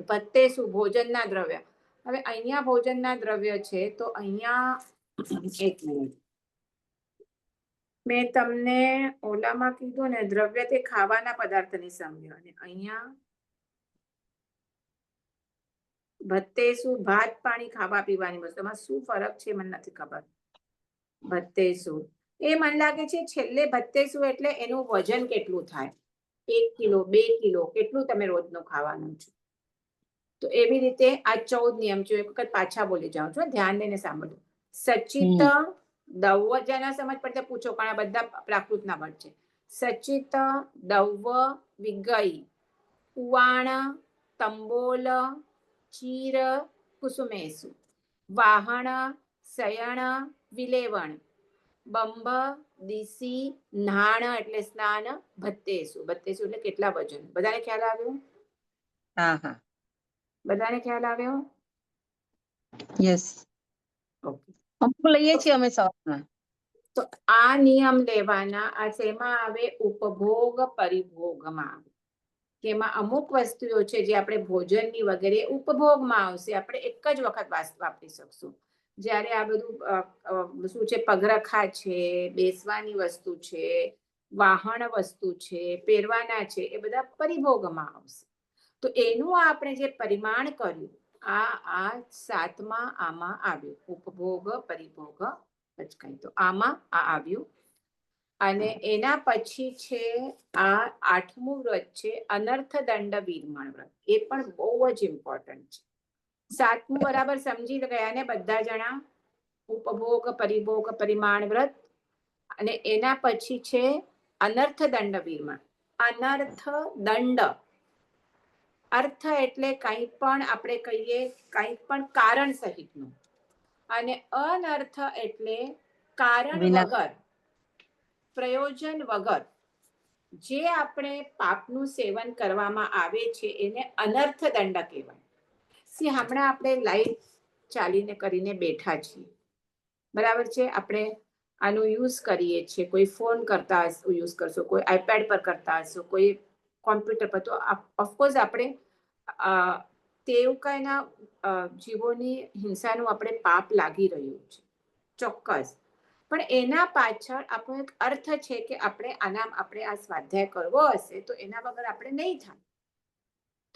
ભત્તેસુ ભોજનના દ્રવ્ય. હવે અહીંયા ભોજનના દ્રવ્ય છે તો અહીંયા 1 મિનિટ, મેં તમને ઓલામાં કીધું ને દ્રવ્ય તે ખાવાના પદાર્થની સમજો, અને અહીંયા ભત્તેસુ ભાત પાણી ખાવા પીવાની વસ્તુમાં શું ફરક છે મને નથી ખબર. ભત્તેસુ એ મને લાગે છે છેલ્લે ભત્તેસુ એટલે એનું વજન કેટલું થાય, 1 કિલો 2 કિલો કેટલું તમે રોજનું ખાવાનું છે. તો એવી રીતે આ 14 નિયમ છે. એક વખત પાછા બોલી જાઉં છું, ધ્યાન દઈને સાંભળો. સચિત દવ, જેના સમજ પડતે પૂછો, કારણ આ બધા પ્રાકૃતના વર્ડ છે. સચિત દવ વિગઈ ઉવાણ તંબોલ ચીર કુસુમેસુ વાહણ શયણ વિલેવણ બંબ દીસી નાણ એટલે સ્નાન ભત્તેસુ. ભત્તેસુ એટલે કેટલા વજન. બધાને ખ્યાલ આવ્યો? હા, હા. બધાને ખ્યાલ આવ્યો? યસ. ઓકે. અમુક લઈએ છીએ અમે સવારમાં. તો આ નિયમ લેવાના. આ શેમાં આવે? ઉપભોગ પરિભોગમાં આવે. કે એમાં અમુક વસ્તુઓ છે જે આપણે ભોજનની વગેરે ઉપભોગમાં આવશે, આપણે એક જ વખત વાપરી શકશું. જ્યારે આ બધું શું છે, પગરખા છે, બેસવાની વસ્તુ છે, વાહન વસ્તુ છે, પહેરવાના છે, એ બધા પરિભોગમાં આવશે. તો એનું આપણે જે પરિમાણ કર્યું, આ 7મા આમાં આવ્યું. ઉપભોગ પરિભોગ પચકાય, તો આમાં આ આવ્યું. અને એના પછી છે આ 8મું વ્રત છે અનર્થ દંડ વિરમણ વ્રત. એ પણ બહુ જ ઇમ્પોર્ટન્ટ છે. 7મું બરાબર સમજી ગયા ને બધા જણા? ઉપભોગ પરિભોગ પરિમાણ વ્રત. અને એના પછી છે અનર્થ દંડ વિરમણ. અનર્થ દંડ, અર્થ એટલે કંઈ પણ આપણે કહીએ કંઈ પણ કારણ સહિતનું, અને અનર્થ એટલે કારણ વગર, પ્રયોજન વગર જે આપણે પાપનું સેવન કરવામાં આવે છે એને અનર્થ દંડ કહેવાય. હમણાં આપણે લાઈટ ચાલીને કરીને બેઠા છીએ, બરાબર છે? આપણે આનો યુઝ કરીએ છીએ. કોઈ ફોન કરતા યુઝ કરશો, કોઈ આઈપેડ પર કરતા હશો, કોઈ કોમ્પ્યુટર પર. તો ઓફકોર્સ આપણે તેવકાના જીવોની હિંસાનું આપણે પાપ લાગી રહ્યું છે, ચોક્કસ. પણ એના પાછળ આપણો એક અર્થ છે કે આપણે આ સ્વાધ્યાય કરવો હશે તો એના વગર આપણે નહીં થાય,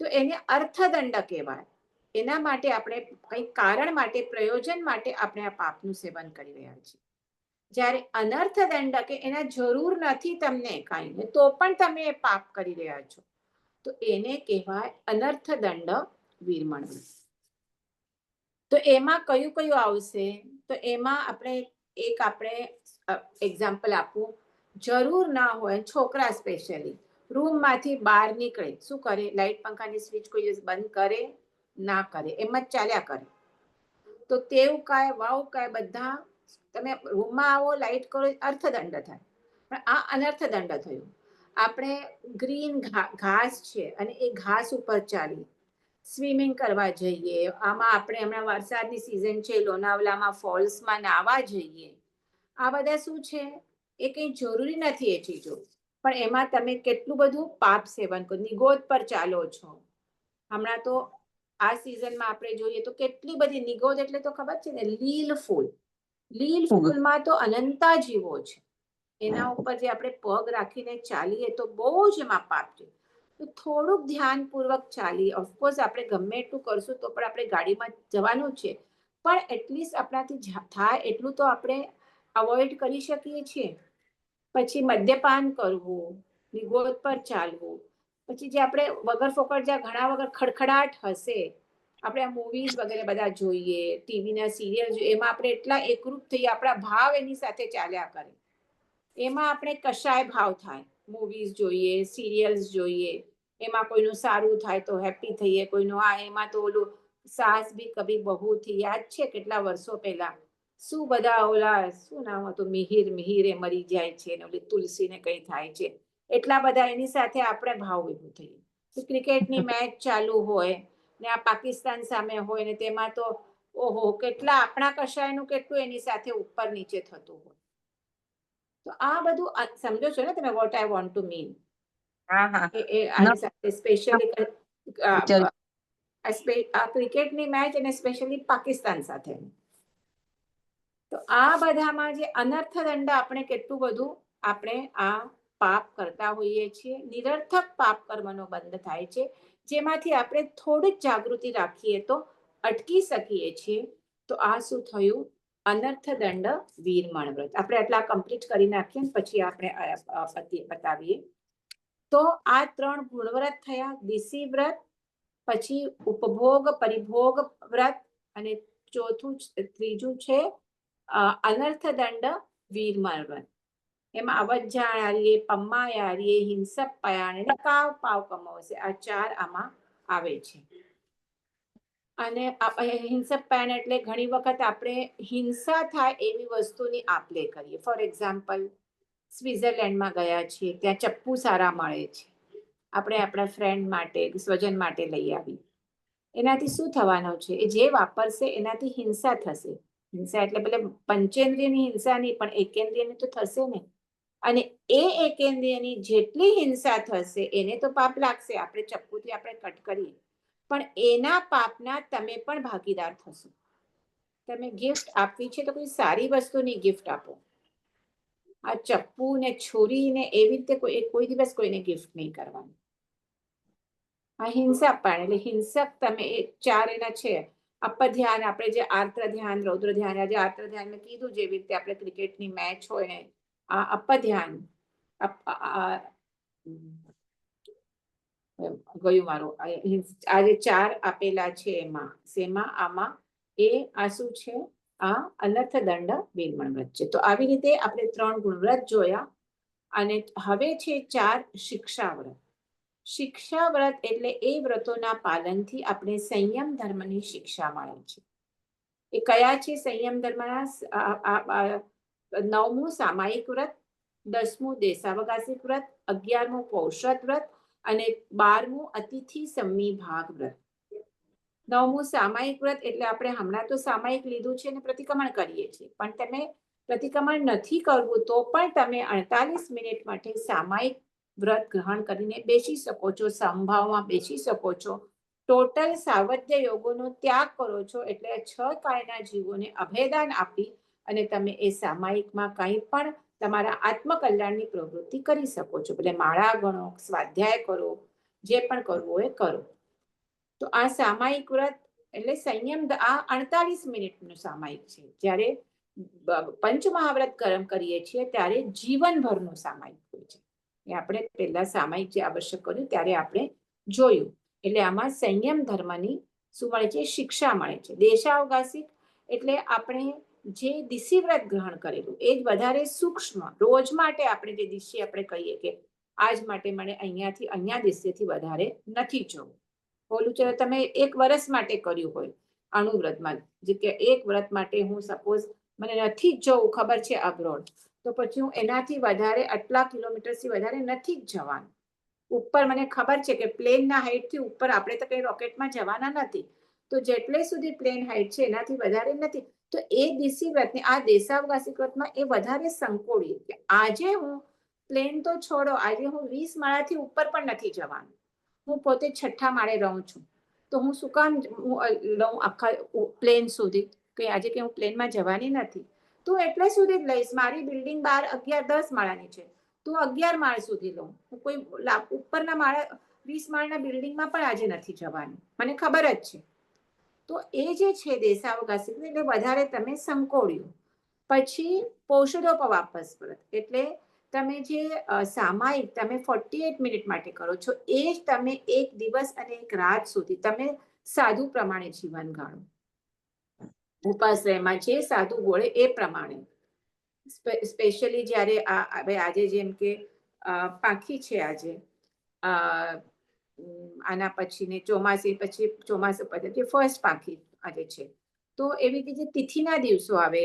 તો એને અર્થદંડ કહેવાય. એના માટે આપણે કંઈક કારણ માટે, પ્રયોજન માટે આપણે આ પાપનું સેવન કરી રહ્યા છીએ. જ્યારે અનર્થ દંડ કે એના જરૂર નથી તમને કાંઈ, તો પણ તમે એ પાપ કરી રહ્યા છો, તો એને કહેવાય અનર્થ દંડ વિરમણ. તો એમાં કયું કયું આવશે? તો એમાં આપણે એક્ઝામ્પલ આપું. જરૂર ના હોય, છોકરા સ્પેશિયલી રૂમમાંથી બહાર નીકળે, શું કરે? લાઈટ પંખાની સ્વિચ કોઈ દિવસ બંધ કરે? ના કરે, એમ જ ચાલ્યા કરે. તો તેવું કાય વાવ કાય બધા તમે રૂમમાં આવો, લાઇટ કરો, અર્થદંડ થાય. પણ આ અનર્થદંડ થયું. આપણે ગ્રીન ઘાસ છે અને એ ઘાસ ઉપર ચાલી, સ્વિમિંગ કરવા જઈએ, આમાં આપણે હમણાં વરસાદની સિઝન છે, લોનાવલામાં ફોલ્સમાં નાહવા જઈએ, આ બધા શું છે, એ કંઈ જરૂરી નથી એ ચીજો, પણ એમાં તમે કેટલું બધું પાપ સેવન કરો, નિગોદ પર ચાલો છો. હમણાં તો આ સિઝનમાં આપણે જોઈએ તો કેટલી બધી નિગોદ, એટલે તો ખબર છે ને, લીલ ફૂલમાં તો અનંતા જીવો છે. એના ઉપર જે આપણે પગ રાખીને ચાલીએ તો બહુ જ એમાં પાપ છે. તો થોડુંક ધ્યાનપૂર્વક ચાલીએ. ઓફકોર્સ આપણે ગમે એટલું કરશું તો પણ આપણે ગાડીમાં જવાનું છે, પણ એટલીસ્ટ આપણાથી થાય એટલું તો આપણે અવોઇડ કરી શકીએ છીએ. પછી મદ્યપાન કરવું, નિગોદ પર ચાલવું, પછી જે આપણે વગર ફોકટ જ્યાં ઘણા વગર ખડખડાટ હશે, આપણે આ મૂવીઝ વગેરે બધા જોઈએ, ટીવીના સિરિયલ જોઈએ, એમાં આપણે એટલા એકરૂપ થઈએ, આપણા ભાવ એની સાથે ચાલ્યા કરે. એમાં આપણે કશાય ભાવ થાય, મૂવીઝ જોઈએ, સિરિયલ્સ જોઈએ, એમાં કોઈનું સારું થાય તો હેપી થઈએ, કોઈનું એમાં તો ઓલું સાસ ભી કભી બહુ થી, યાદ છે કેટલા વર્ષો પહેલા, શું બધા ઓલા શું નામ હતું, મિહિરે મરી જાય છે ને ઓલી તુલસીને કઈ થાય છે, એટલા બધા એની સાથે આપણે ભાવ ઉભું થઈએ. ક્રિકેટની મેચ ચાલુ હોય ને આ પાકિસ્તાન સામે હોય ને તેમાં તો ઓહો કેટલા આપણા કશાયનું કેટલું એની સાથે ઉપર નીચે થતું હોય. તો આ બધું સમજો છો ને તમે, what I want to mean. આની સાથે સ્પેશિયલી ક્રિકેટની મેચ અને સ્પેશિયલી પાકિસ્તાન સાથે. તો આ બધામાં જે અનર્થદંડ આપણે કેટલું બધું આપણે આ પાપ કરતા હોઈએ છીએ, નિરર્થક પાપ કર્મનો બંધ થાય છે, જેમાંથી આપણે થોડીક જાગૃતિ રાખીએ તો અટકી શકીએ છીએ. તો આ શું થયું, અનર્થદંડ વીરમણ વ્રત. આપણે આટલા કમ્પ્લીટ કરી નાખીએ પછી આપણે બતાવીએ. તો આ 3 ગુણવ્રત થયા, દિશી વ્રત, પછી ઉપભોગ પરિભોગ વ્રત, અને ત્રીજું છે અનર્થદંડ વીરમણ વ્રત. એમાં અવજ્જાયારીએ, પમ્માયારીએ, હિંસક પયાણે ને કાવ પાવ કમાવશે, આ 4 આમાં આવે છે. અને હિંસક પયાણ એટલે ઘણી વખત આપણે હિંસા થાય એવી વસ્તુની આપ-લે કરીએ. ફોર એક્ઝામ્પલ, સ્વિટ્ઝરલેન્ડમાં ગયા છીએ, ત્યાં ચપ્પુ સારા મળે છે, આપણે આપણા ફ્રેન્ડ માટે, સ્વજન માટે લઈ આવી. એનાથી શું થવાનું છે, એ જે વાપરશે એનાથી હિંસા થશે. હિંસા એટલે ભલે પંચેન્દ્રિયની હિંસા નહીં, પણ એકેન્દ્રિયની તો થશે ને. અને એ એકેન્દ્રિયની જેટલી હિંસા થશે એને તો પાપ લાગશે, આપણે ચપ્પુથી આપણે કટ કરીએ, પણ એના પાપના તમે પણ ભાગીદાર થશો. તમે ગિફ્ટ આપવી છે તો કોઈ સારી વસ્તુની ગિફ્ટ આપો. આ ચપ્પુ ને છોરી ને એવી રીતે કોઈ દિવસ કોઈને ગિફ્ટ નહીં કરવાની. આ હિંસા પણ, એટલે હિંસક તમે 4 એના છે. અપધ્યાન, આપણે જે આર્ત્ર ધ્યાન, રૌદ્ર ધ્યાન, આજે આર્ત્ર ધ્યાન મેં કીધું, જેવી રીતે આપણે ક્રિકેટની મેચ હોય ને, આ અપધ્યાન ગયું મારું. આ જે 4 આપેલા છે એમાં આમાં આ શું છે, આ અનર્થદંડ વીરમણ વ્રત છે. તો આવી રીતે આપણે 3 ગુણવ્રત જોયા. અને હવે છે 4 શિક્ષા વ્રત. શિક્ષા વ્રત એટલે એ વ્રતોના પાલનથી આપણે સંયમ ધર્મની શિક્ષા મળે છે. એ કયા છે સંયમ ધર્મના? 9મું સામાયિક વ્રત, 10મું દેશાવકાશિક વ્રત, 11મું પૌષધ વ્રત અને 12મું અતિથિ સંમી ભાગ વ્રત. 9મું સામાયિક વ્રત એટલે આપણે હમણાં તો સામાયિક લીધું છે અને પ્રતિક્રમણ કરીએ છીએ, પણ તમે પ્રતિક્રમણ નથી કરવું તો પણ તમે 48 મિનિટ માટે સામાયિક વ્રત ગ્રહણ કરીને બેસી શકો છો, સંભાવમાં બેસી શકો છો. ટોટલ સાવધ્ય યોગોનો ત્યાગ કરો છો, એટલે 6 કાયના જીવોને અભયદાન આપી અને તમે એ સામાયિકમાં કંઈ પણ તમારા આત્મકલ્યાણની પ્રવૃત્તિ કરી શકો છો. એટલે માળા ગણો, સ્વાધ્યાય કરો, જે પણ કરવું હોય કરો. તો આ સામાયિક વ્રત એટલે સંયમ, આ 48 મિનિટનું સામાયિક છે. જ્યારે પંચમહાવ્રત કર્મ કરીએ છીએ ત્યારે જીવનભરનું સામાયિક હોય છે. એ આપણે પહેલા સામાયિક જે આવશ્યક કર્યું ત્યારે આપણે જોયું. એટલે આમાં સંયમ ધર્મની શું મળે છે? શિક્ષા મળે છે. દેશાવકાશિક એટલે આપણે જે દિશી વ્રત ગ્રહણ કરેલું એ જ વધારે સૂક્ષ્મ, રોજ માટે આપણે જે દિશી આપણે કહીએ કે આજ માટે મને અહીંયાથી અહીંયા દિશેથી વધારે નથી જવું. બોલું ચાલો તમે 1 વર્ષ માટે કર્યું હોય અણુવ્રતમાં, જે કે 1 વ્રત માટે હું સપોઝ મને નથી જ જવું, ખબર છે અબ્રોડ, તો પછી હું એનાથી વધારે આટલા કિલોમીટરથી વધારે નથી જ જવાનું. ઉપર મને ખબર છે કે પ્લેનના હાઈટથી ઉપર આપણે તો કઈ રોકેટમાં જવાના નથી, તો જેટલે સુધી પ્લેન હાઈટ છે એનાથી વધારે નથી. તો એ દેશી વ્રતને આ દેશાવકાશી વ્રતમાં એ વધારે સંકોડી કે આજે હું પ્લેન તો છોડો, આજે હું 20 માળાથી ઉપર પણ નથી જવાનું. હું પોતે 6ઠ્ઠા માળે રહું છું, તો હું શું કામ લઉં આખા પ્લેન સુધી, કે આજે કે હું પ્લેનમાં જવાની નથી, તો એટલે સુધી જ લઈશ. મારી બિલ્ડિંગ 11-10 માળાની છે, તો 11 માળ સુધી લઉં. હું કોઈ ઉપરના માળા 20 માળના બિલ્ડિંગમાં પણ આજે નથી જવાની, મને ખબર જ છે. તો એ જે છે દેશાવકાશી એટલે વધારે તમે સંકોડ્યું. પછી પૌષધોપવાસ વ્રત એટલે તમે જે સામાયિક તમે 48 મિનિટ માટે કરો છો, એ જ તમે એક દિવસ અને એક રાત સુધી તમે સાધુ પ્રમાણે જીવન ગાળો. ઉપાશ્રયમાં જે સાધુ બોલે એ પ્રમાણે. સ્પેશિયલી જ્યારે આજે જેમ કે પાંખી છે, આજે આના પછી ને ચોમાસી પછી ચોમાસું પદ્ધતિ ફર્સ્ટ પાંખી આજે છે, તો એવી રીતે તિથિના દિવસો આવે.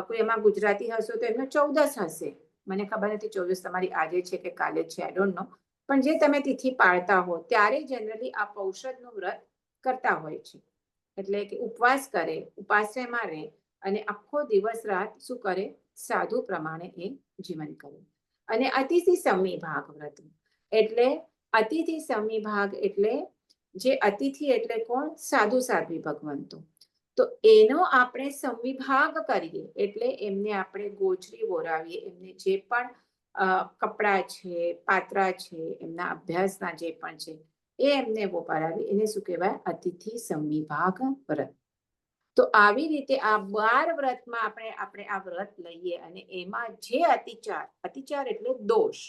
કોઈ એમાં ગુજરાતી હશો તો એમનો 14 હશે, મને ખબર નથી 14 તમારી આજે છે કે કાલે છે, આઈ ડોન્ટ નો. પણ જે તમે તિથિ પાળતા હો ત્યારે જનરલી આ પૌષધનું વ્રત કરતા હોય છે. એટલે કે ઉપવાસ કરે, ઉપાશ્રયમાં રહે અને આખો દિવસ રાત શું કરે, સાધુ પ્રમાણે એ જીવન કરે. અને અતિથિ સંમી ભાગ વ્રત એટલે અતિથિ સંમી ભાગ એટલે જે અતિથિ એટલે કોણ, સાધુ સાધ્વી ભગવંતો. તો એનો આપણે સંવિભાગ કરીએ એટલે એમને આપણે ગોચરી ઓરાવીએ, એમને જે પણ કપડા છે, પાત્રા છે, એમના અભ્યાસના જે પણ છે એ એમને વપરાવી, એને શું કહેવાય, અતિથિ સંવિભાગ વ્રત. તો આવી રીતે આ 12 વ્રતમાં આપણે આ વ્રત લઈએ અને એમાં જે અતિચાર એટલે દોષ,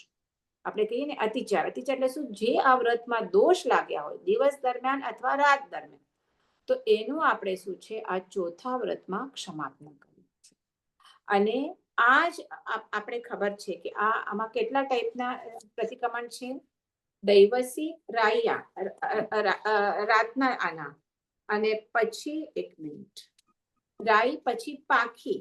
આપણે કહીએ ને અતિચાર એટલે શું, જે આ વ્રતમાં દોષ લાગ્યા હોય દિવસ દરમિયાન અથવા રાત દરમિયાન, તો એનું આપણે શું છે આ ચોથા વ્રતમાં ક્ષમાપના કરીએ છીએ. અને આ જ આપણે ખબર છે કે આમાં કેટલા ટાઈપના પ્રતિક્રમણ છે. દૈવસી, રાતના આના, અને પછી 1 મિનિટ, રાઈ પછી પાખી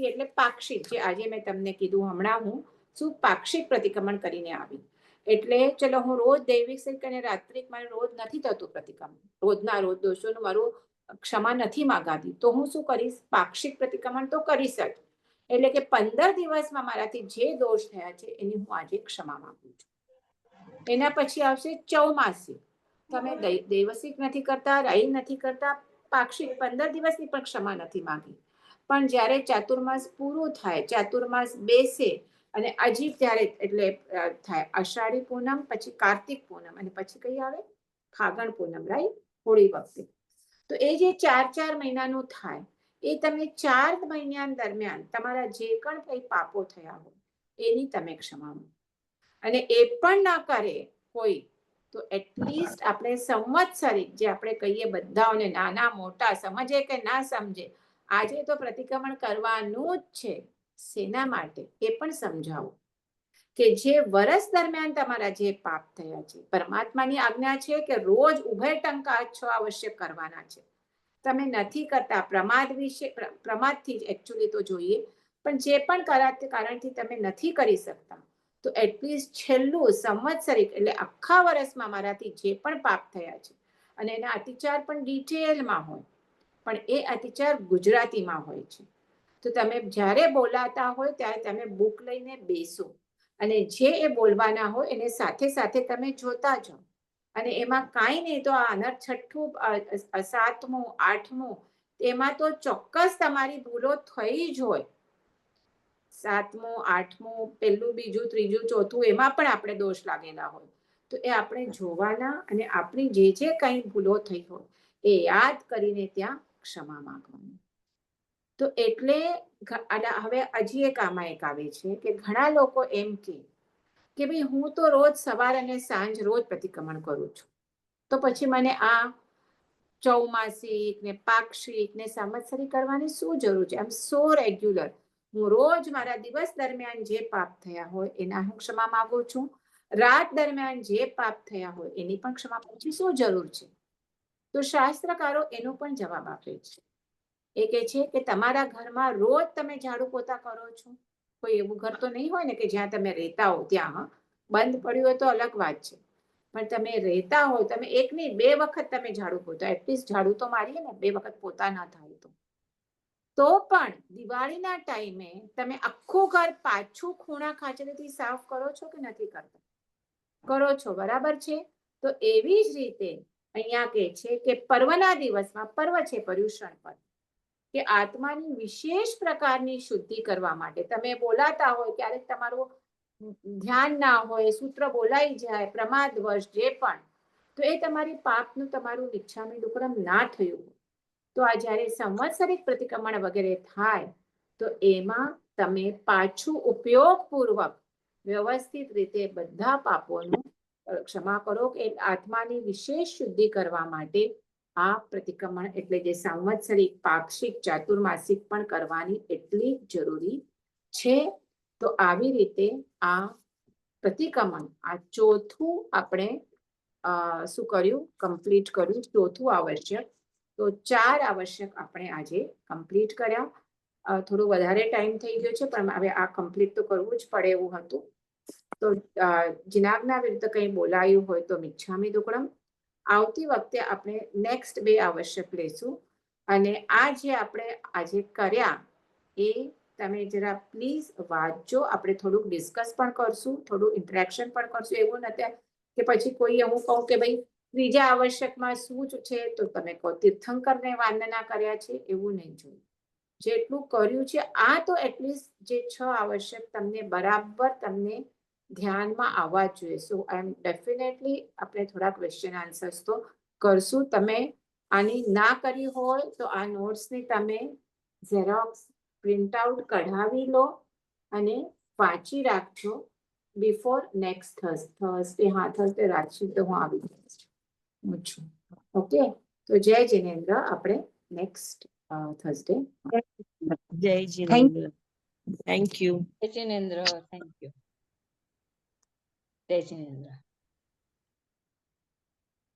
એટલે પાક્ષિક, જે આજે મેં તમને કીધું હમણાં હું શું પાક્ષિક પ્રતિક્રમણ કરીને આવી. એટલે ચલો હું રોજ દૈવિક અને રાત્રિક મારે રોજ નથી થતું પ્રતિક્રમણ, રોજના રોજ દોષોનું મારું ક્ષમા નથી માગાતી, તો હું શું કરીશ, પાક્ષિક પ્રતિક્રમણ તો કરીશ જ. એટલે કે 15 દિવસમાં મારાથી જે દોષ થયા છે એની હું આજે ક્ષમા માંગુ છું. એના પછી આવશે ચૌમાસી. તમે દૈવસિક નથી કરતા, રાઈ નથી કરતા, પાક્ષિક 15 દિવસની પણ ક્ષમા નથી માંગી. પણ જ્યારે ચાતુર્માસ પૂરું થાય, ચાતુર્માસ બેસે અને અજીબ ત્યારે એટલે થાય અષાઢી પૂનમ, પછી કાર્તિક પૂનમ, અને પછી કઈ આવે, ફાગણ પૂનમ, રાઈટ, હોળી વખતે. તો એ જે 4 મહિનાનું થાય, એ તમે 4 મહિના દરમિયાન તમારા જે પણ કઈ પાપો થયા હોય એની તમે ક્ષમા માંગો. અને એ પણ ના કરે કોઈ, તો એટલીસ્ટ આપણે સંવત્સરિક, જે આપણે કહીએ બધાઓને, નાના મોટા સમજે કે ના સમજે, આજે તો પ્રતિક્રમણ કરવાનું જ છે. શેના માટે એ પણ સમજાવો, કે જે વર્ષ દરમિયાન તમારા જે પાપ થયા છે, પરમાત્માની આજ્ઞા છે કે રોજ ઉભય ટંકા 6 આવશ્યક કરવાના છે. તમે નથી કરતા, પ્રમાદથી જ એકચ્યુઅલી તો જોઈએ, પણ જે પણ કારણથી તમે નથી કરી શકતા, તો એટલીસ્ટ છેલ્લું સંવત્સરિક એટલે આખા વર્ષમાં મારાથી જે પણ પાપ થયા છે, અને એના અતિચાર પણ ડિટેલમાં હોય, પણ એ અતિચાર ગુજરાતીમાં હોય છે. તો તમે જ્યારે બોલાતા હોય ત્યારે તમે બુક લઈને બેસો, અને જે એ બોલવાના હોય એને સાથે સાથે તમે જોતા જાઓ. અને એમાં કાંઈ નહીં તો આ 6ઠ્ઠું, 7મું, 8મું, એમાં તો ચોક્કસ તમારી ભૂલો થઈ જ હોય. 7મું, 8મું, 1લું, 2જું, 3જું, 4થું, એમાં પણ આપણે દોષ લાગેલા હોય, તો એ આપણે જોવાના અને આપણી જે કંઈ ભૂલો થઈ હોય એ યાદ કરીને ત્યાં ક્ષમા માંગવાની. તો એટલે હવે હજી આમાં એક આવે છે કે ઘણા લોકો એમ કે ભાઈ હું તો રોજ સવાર અને સાંજ રોજ પ્રતિક્રમણ કરું છું, તો પછી મને આ ચૌમાસિક ને પાક્ષિક ને સંવત્સરી કરવાની શું જરૂર છે? આમ સો રેગ્યુલર, હું રોજ મારા દિવસ દરમિયાન જે પાપ થયા હોય એના હું ક્ષમા માંગુ છું, રાત દરમિયાન જે પાપ થયા હોય એની પણ ક્ષમા માંગુ છું, શું જરૂર છે? તો શાસ્ત્રકારો એનો પણ જવાબ આપે છે એ કે છે કે તમારા ઘરમાં રોજ તમે ઝાડુ પોતા કરો છો? કોઈ એવું ઘર તો નહીં હોય ને કે જ્યાં તમે રહેતા હો ત્યાં. હા, બંધ પડ્યું હોય તો અલગ વાત છે, પણ તમે રહેતા હો, તમે એક નહીં 2 વખત તમે ઝાડુ પોતા, એટલીસ્ટ ઝાડુ તો મારીએ ને, 2 વખત પોતા ના થાય તો પણ દિવાળીના ટાઈમે તમે આખું ઘર પાછું ખૂણા ખાંચરીથી સાફ કરો છો કે નથી કરતા? કરો છો, બરાબર છે. તો એવી જ રીતે અહીંયા કે છે કે પર્વના દિવસમાં, પર્વ છે પર્યુષણ પર્વ, કે આત્માની વિશેષ પ્રકારની શુદ્ધિ કરવા માટે તમે બોલાતા હોય, ક્યારેક તમારું ધ્યાન ના હોય, સૂત્ર બોલાઈ જાય, પ્રમાદવશ જે પણ, તો એ તમારી પાપનું તમારું નિક્ષામી દુક્કડમ ના થયું, તો આ જ્યારે સંવત્સરિક પ્રતિક્રમણ વગેરે થાય તો એમાં તમે પાછું ઉપયોગપૂર્વક વ્યવસ્થિત રીતે બધા પાપોનું ક્ષમા કરો, કે આત્માની વિશેષ શુદ્ધિ કરવા માટે આ પ્રતિક્રમણ એટલે જે સંવત્સરિક, પાક્ષિક, ચાતુર્માસિક પણ કરવાની એટલી જરૂરી છે. તો આવી રીતે આ પ્રતિક્રમણ, આ ચોથું આપણે શું કર્યું? કમ્પ્લીટ કર્યું, ચોથું આવશ્યક. તો 4 આવશ્યક આપણે આજે કમ્પ્લીટ કર્યા. થોડો વધારે ટાઈમ થઈ ગયો છે, પણ હવે આ કમ્પ્લીટ તો કરવું જ પડે એવું હતું. તો જિનાજ્ઞા વિરુદ્ધ કંઈ બોલાયું હોય તો મિચ્છામી દુક્કડમ. આવતી વખતે આપણે નેક્સ્ટ 2 આવશ્યક લેશું, અને આ જે આપણે આજે કર્યા એ તમે જરા પ્લીઝ વાંચજો. આપણે થોડુંક ડિસ્કસ પણ કરશું, થોડું ઇન્ટરેક્શન પણ કરશું. એવું નથી કે પછી કોઈ હું કહું કે ભાઈ ત્રીજા આવશ્યકમાં શું છે તો તમે કહો તીર્થંકરને વંદના કર્યા છે, એવું નહીં જોયું. જેટલું કર્યું છે આ તો એટલીસ્ટ જે 6 આવશ્યક તમને બરાબર તમને ધ્યાનમાં આવવા જોઈએ. સો આઈ એમ ડેફિનેટલી આપણે થોડા ક્વેશ્ચન આન્સર્સ તો કરશું. તમે આની ના કરી હોય તો આ નોટ્સની તમે ઝેરોક્સ પ્રિન્ટ આઉટ કઢાવી લો અને વાંચી રાખજો બિફોર નેક્સ્ટ થર્સડે. હા, થર્સડે રાખશું તો હું આવી છું. ઓકે, તો જય જિનેન્દ્ર. આપણે નેક્સ્ટ થર્સડે. જય જીનેન્દ્ર. Thank you. જય જિનેન્દ્ર, થેન્ક યુ. જય જિનેન્દ્ર.